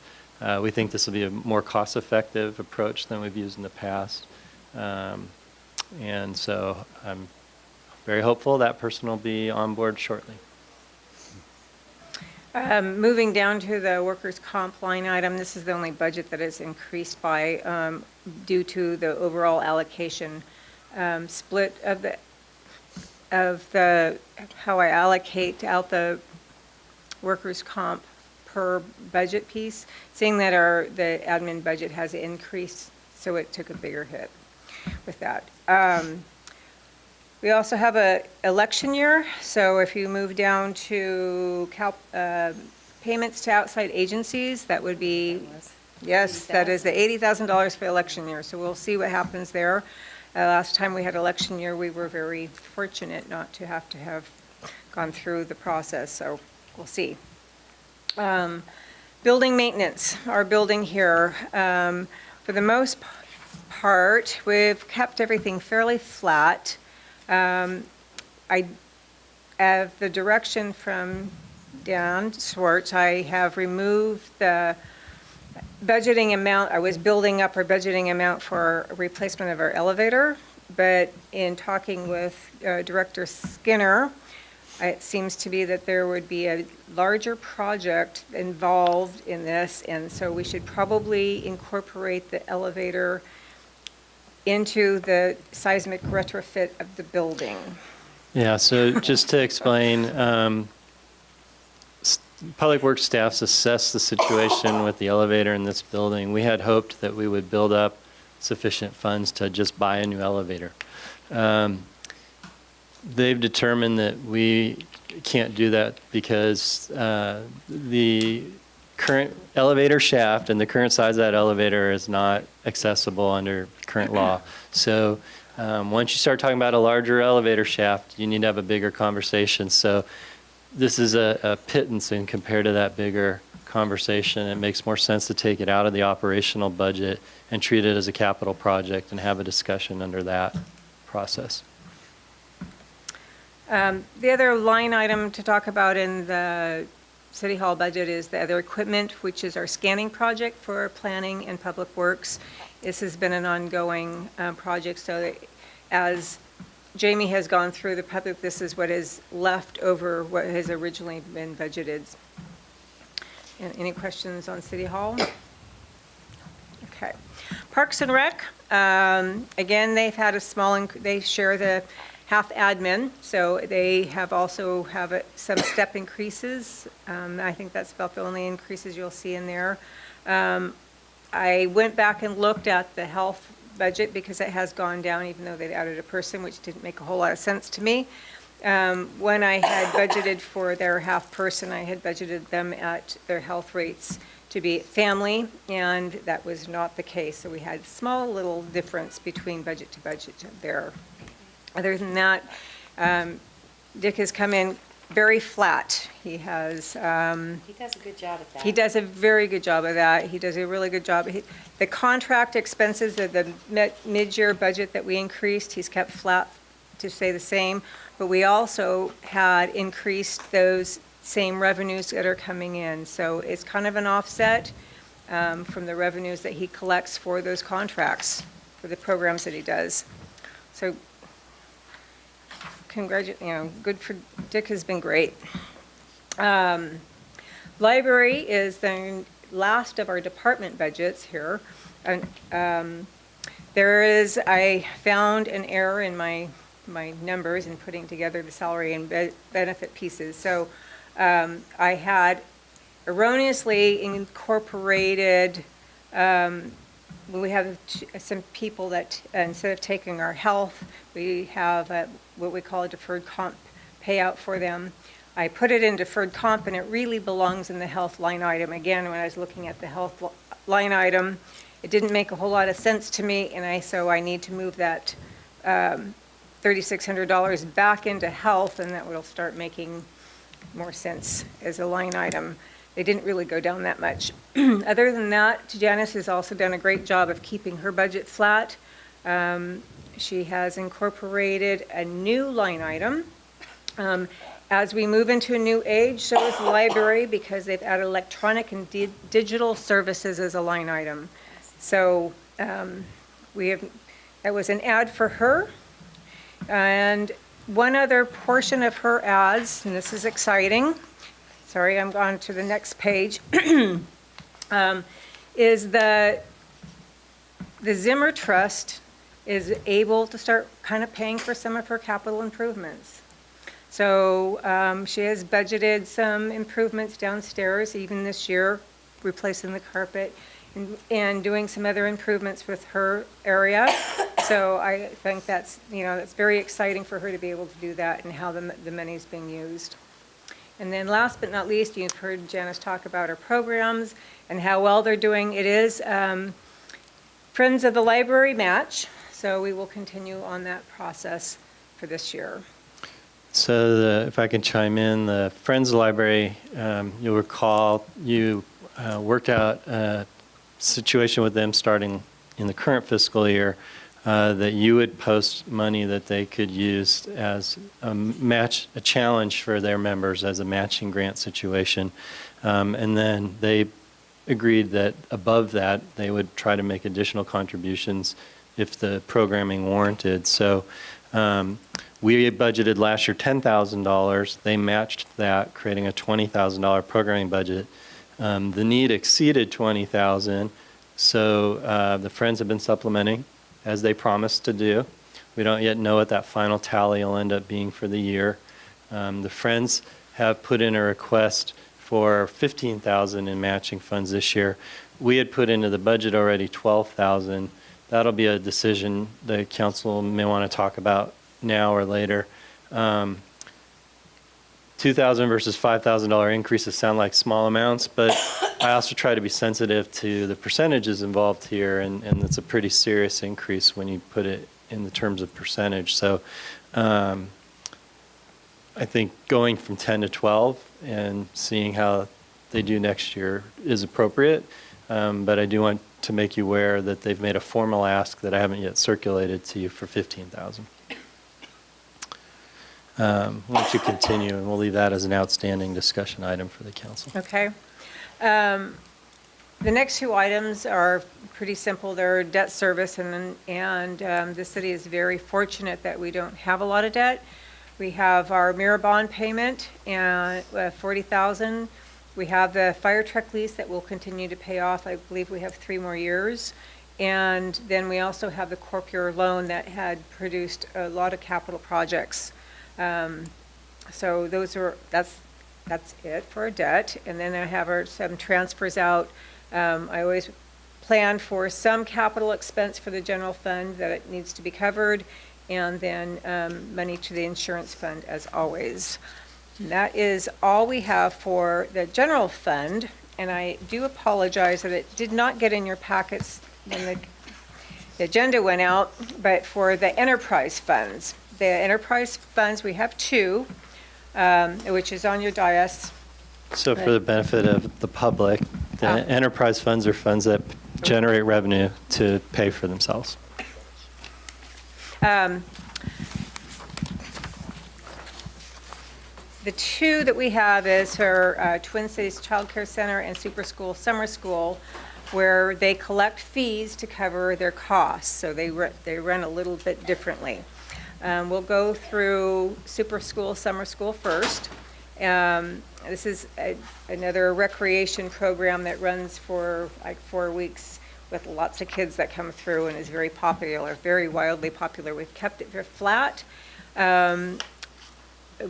We think this will be a more cost-effective approach than we've used in the past. And so I'm very hopeful that person will be on board shortly. Moving down to the workers' comp line item, this is the only budget that is increased by due to the overall allocation split of the how I allocate out the workers' comp per budget piece, seeing that the admin budget has increased, so it took a bigger hit with that. We also have a election year, so if you move down to payments to outside agencies, that would be, yes, that is the $80,000 for election year, so we'll see what happens there. Last time we had election year, we were very fortunate not to have gone through the process, so we'll see. Building maintenance, our building here, for the most part, we've kept everything fairly flat. I have the direction from Dan Schwartz. I have removed the budgeting amount. I was building up our budgeting amount for a replacement of our elevator, but in talking with Director Skinner, it seems to be that there would be a larger project involved in this, and so we should probably incorporate the elevator into the seismic retrofit of the building. Yeah, so just to explain, Public Works staffs assessed the situation with the elevator in this building. We had hoped that we would build up sufficient funds to just buy a new elevator. They've determined that we can't do that because the current elevator shaft and the current size of that elevator is not accessible under current law. So once you start talking about a larger elevator shaft, you need to have a bigger conversation. So this is a pittance in compared to that bigger conversation. It makes more sense to take it out of the operational budget and treat it as a capital project and have a discussion under that process. The other line item to talk about in the City Hall budget is the other equipment, which is our scanning project for planning and public works. This has been an ongoing project, so that as Jamie has gone through the public, this is what is left over what has originally been budgeted. And any questions on City Hall? Okay. Parks and Rec, again, they've had a small, they share the half admin, so they have also have some step increases. I think that's about the only increases you'll see in there. I went back and looked at the health budget because it has gone down, even though they've added a person, which didn't make a whole lot of sense to me. When I had budgeted for their half person, I had budgeted them at their health rates to be family, and that was not the case. So we had small little difference between budget to budget there. Other than that, Dick has come in very flat. He has. He does a good job at that. He does a very good job of that. He does a really good job. The contract expenses of the mid-year budget that we increased, he's kept flat to stay the same. But we also had increased those same revenues that are coming in. So it's kind of an offset from the revenues that he collects for those contracts, for the programs that he does. So good for Dick, has been great. Library is the last of our department budgets here. And I found an error in my numbers in putting together the salary and benefit pieces. So I had erroneously incorporated, we have some people that instead of taking our health, we have what we call a deferred comp payout for them. I put it in deferred comp, and it really belongs in the health line item. Again, when I was looking at the health line item, it didn't make a whole lot of sense to me, and so I need to move that $3,600 back into health, and that will start making more sense as a line item. They didn't really go down that much. Other than that, Janice has also done a great job of keeping her budget flat. She has incorporated a new line item. As we move into a new age, so is the library, because they've added electronic and digital services as a line item. So that was an ad for her. And one other portion of her ads, and this is exciting, sorry, I'm on to the next page, is the Zimmer Trust is able to start kind of paying for some of her capital improvements. So she has budgeted some improvements downstairs, even this year, replacing the carpet and doing some other improvements with her area. So I think that's very exciting for her to be able to do that and how the money is being used. And then last but not least, you've heard Janice talk about her programs and how well they're doing. It is Friends of the Library match, so we will continue on that process for this year. So if I can chime in, the Friends Library, you'll recall you worked out a situation with them starting in the current fiscal year that you would post money that they could use as a challenge for their members as a matching grant situation. And then they agreed that above that, they would try to make additional contributions if the programming warranted. So we budgeted last year $10,000. They matched that, creating a $20,000 programming budget. The need exceeded $20,000, so the Friends have been supplementing as they promised to do. We don't yet know what that final tally will end up being for the year. The Friends have put in a request for $15,000 in matching funds this year. We had put into the budget already $12,000. That'll be a decision the council may want to talk about now or later. $2,000 versus $5,000 increases sound like small amounts, but I also try to be sensitive to the percentages involved here, and it's a pretty serious increase when you put it in the terms of percentage. So I think going from 10 to 12 and seeing how they do next year is appropriate, but I do want to make you aware that they've made a formal ask that I haven't yet circulated to you for $15,000. Why don't you continue, and we'll leave that as an outstanding discussion item for the council. Okay. The next two items are pretty simple. They're debt service, and the city is very fortunate that we don't have a lot of debt. We have our mirror bond payment and $40,000. We have the fire truck lease that will continue to pay off. I believe we have 3 more years. And then we also have the Corpure loan that had produced a lot of capital projects. So that's it for our debt. And then I have some transfers out. I always plan for some capital expense for the general fund that it needs to be covered, and then money to the insurance fund as always. And that is all we have for the general fund. And I do apologize that it did not get in your packets when the agenda went out, but for the enterprise funds. The enterprise funds, we have 2, which is on your dais. So for the benefit of the public, the enterprise funds are funds that generate revenue to pay for themselves. The 2 that we have is for Twin Cities Child Care Center and Super School Summer School, where they collect fees to cover their costs. So they run a little bit differently. We'll go through Super School Summer School first. This is another recreation program that runs for like 4 weeks with lots of kids that come through and is very popular, very wildly popular. We've kept it very flat.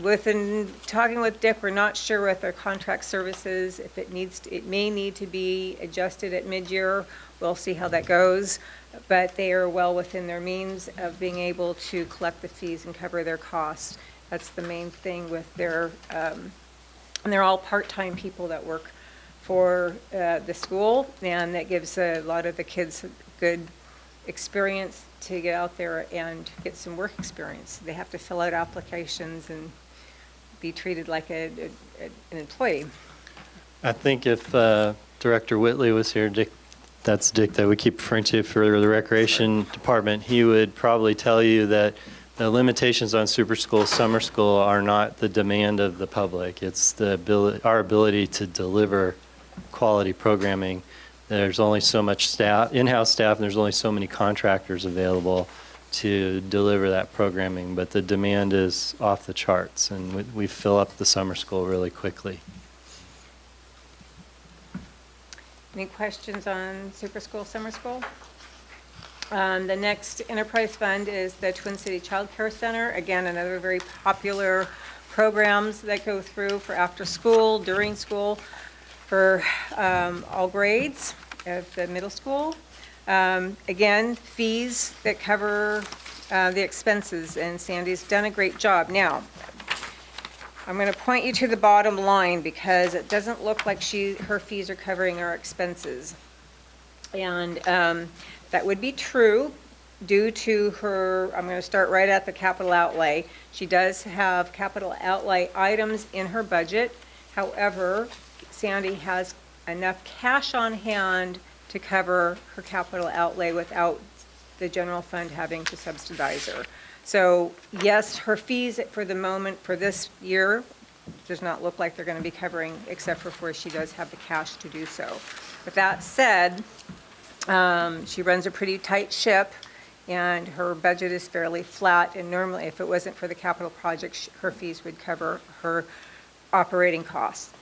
Within talking with Dick, we're not sure with our contract services if it may need to be adjusted at mid-year. We'll see how that goes, but they are well within their means of being able to collect the fees and cover their costs. That's the main thing with their, and they're all part-time people that work for the school, and that gives a lot of the kids a good experience to get out there and get some work experience. They have to fill out applications and be treated like an employee. I think if Director Whitley was here, Dick, that's Dick that we keep referring to for the Recreation Department, he would probably tell you that the limitations on super school, summer school are not the demand of the public. It's the ability, our ability to deliver quality programming. There's only so much staff, in-house staff, and there's only so many contractors available to deliver that programming, but the demand is off the charts, and we fill up the summer school really quickly. Any questions on super school, summer school? The next enterprise fund is the Twin City Child Care Center. Again, another very popular programs that go through for after school, during school, for all grades of the middle school. Again, fees that cover the expenses, and Sandy's done a great job. Now, I'm going to point you to the bottom line because it doesn't look like her fees are covering our expenses. And that would be true due to her, I'm going to start right at the capital outlay. She does have capital outlay items in her budget. However, Sandy has enough cash on hand to cover her capital outlay without the general fund having to subsidize her. So yes, her fees for the moment for this year does not look like they're going to be covering, except for where she does have the cash to do so. With that said, she runs a pretty tight ship, and her budget is fairly flat, and normally if it wasn't for the capital projects, her fees would cover her operating costs.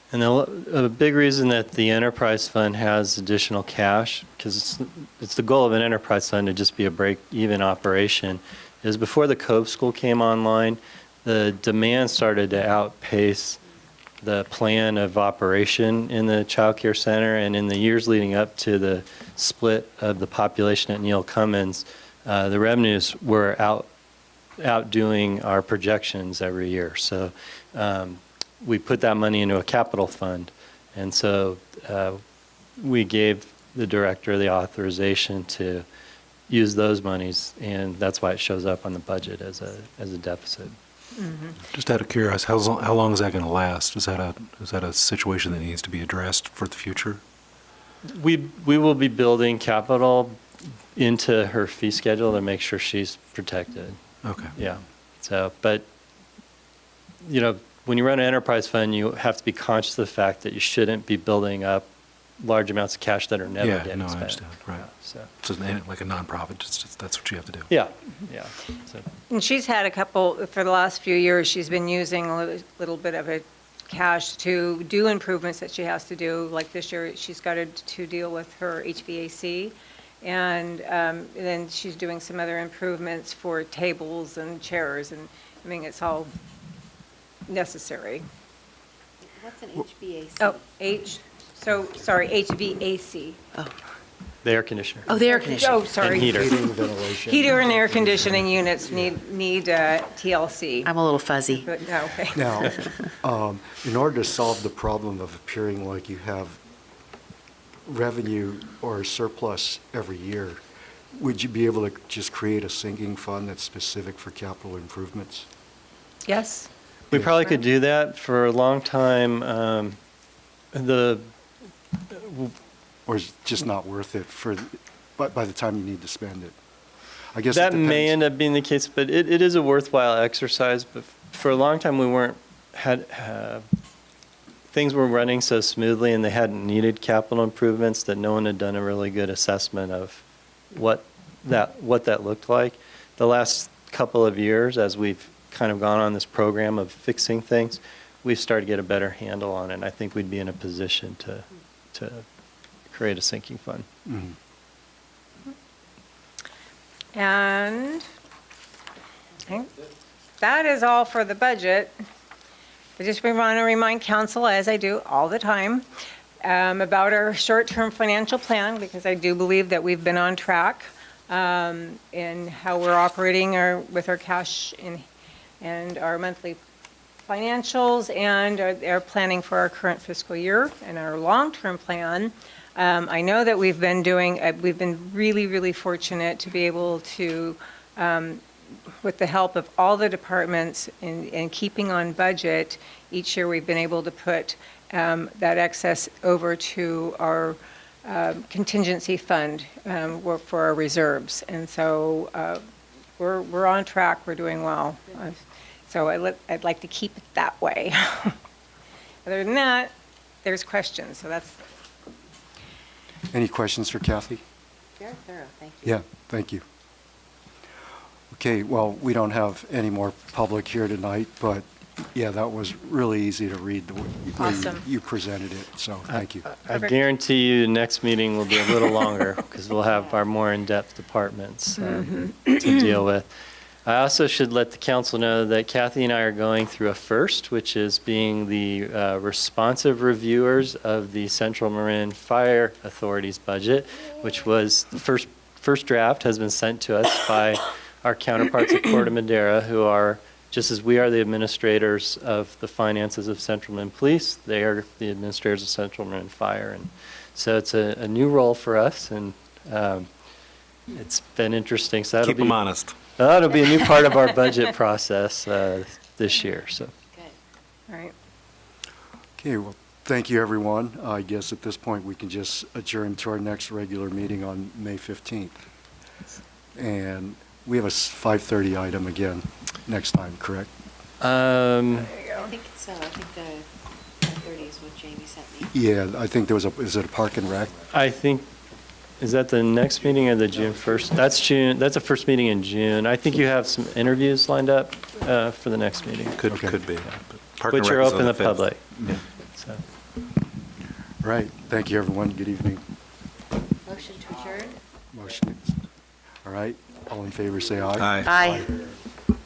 And a big reason that the enterprise fund has additional cash, because it's the goal of an enterprise fund to just be a break-even operation, is before the Cove School came online, the demand started to outpace the plan of operation in the child care center, and in the years leading up to the split of the population at Neil Cummins, the revenues were outdoing our projections every year. So we put that money into a capital fund, and so we gave the director the authorization to use those monies, and that's why it shows up on the budget as a deficit. Mm-hmm. Just out of curiosity, how long is that going to last? Is that a situation that needs to be addressed for the future? We will be building capital into her fee schedule to make sure she's protected. Okay. Yeah. So, but you know, when you run an enterprise fund, you have to be conscious of the fact that you shouldn't be building up large amounts of cash that are never getting spent. I understand. Right. So Like a nonprofit, that's what you have to do. yeah, yeah. So, And she's had a couple, for the last few years, she's been using a little bit of a cash to do improvements that she has to do. Like this year, she's got to deal with her HVAC. And then she's doing some other improvements for tables and chairs. And I mean, it's all necessary. What's an HVAC? Oh, HVAC. the air conditioner. Oh, the air conditioner. Oh, sorry. And heater. Heating, ventilation. Heater and air conditioning units need TLC. I'm a little fuzzy. But no, okay. Now, in order to solve the problem of appearing like you have revenue or surplus every year, would you be able to just create a sinking fund that's specific for capital improvements? Yes. We probably could do that. For a long time. Or is it just not worth it by the time you need to spend it? I guess That it may depends. end up being the case, but it is a worthwhile exercise. But for a long time, things were running so smoothly, and they hadn't needed capital improvements that no one had done a really good assessment of what that looked like. The last couple of years, as we've kind of gone on this program of fixing things, we've started to get a better handle on it. And I think we'd be in a position to create a sinking fund. Mhm. And I think that is all for the budget. I just want to remind council, as I do all the time, about our short-term financial plan, because I do believe that we've been on track. in how we're operating with our cash and our monthly financials and our planning for our current fiscal year and our long-term plan. I know that we've been really, really fortunate to be able to, with the help of all the departments in keeping on budget, each year we've been able to put that excess over to our contingency fund for our reserves. And so we're on track, we're doing well. So I'd like to keep it that way. Other than that, there's questions, so that's. Any questions for Kathy? Very thorough, thank you. Yeah, thank you. Okay, well, we don't have any more public here tonight, but yeah, that was really easy to read the way Awesome. you presented it, so thank you. I Perfect. guarantee you, next meeting will be a little longer because we'll have our more in-depth departments to deal with. I also should let the council know that Kathy and I are going through a first, which is being the responsive reviewers of the Central Marin Fire Authority's budget, which was the first draft has been sent to us by our counterparts at Corte Madera, who are, just as we are the administrators of the finances of Central Marin Police, they are the administrators of Central Marin Fire. And so it's a new role for us, and it's been interesting. So Keep them honest. That'll be a new part of our budget process this year. So. Good. All right. Okay, well, thank you, everyone. I guess at this point, we can just adjourn to our next regular meeting on May 15th. And we have a 5:30 item again next time, correct? I think so. I think the 5:30 is what Jamie sent me. Yeah, I think there was is it a park and rec? I think, is that the next meeting or the June 1st? That's June. That's the first meeting in June. I think you have some interviews lined up for the next meeting. Could be. Yeah, but Park and Which Rec are is open on to the the 5th. public. Yeah. So. Right, thank you, everyone. Good evening. Motion to adjourn? Motion. All right, all in favor, say aye. Aye. Aye.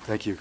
Thank you.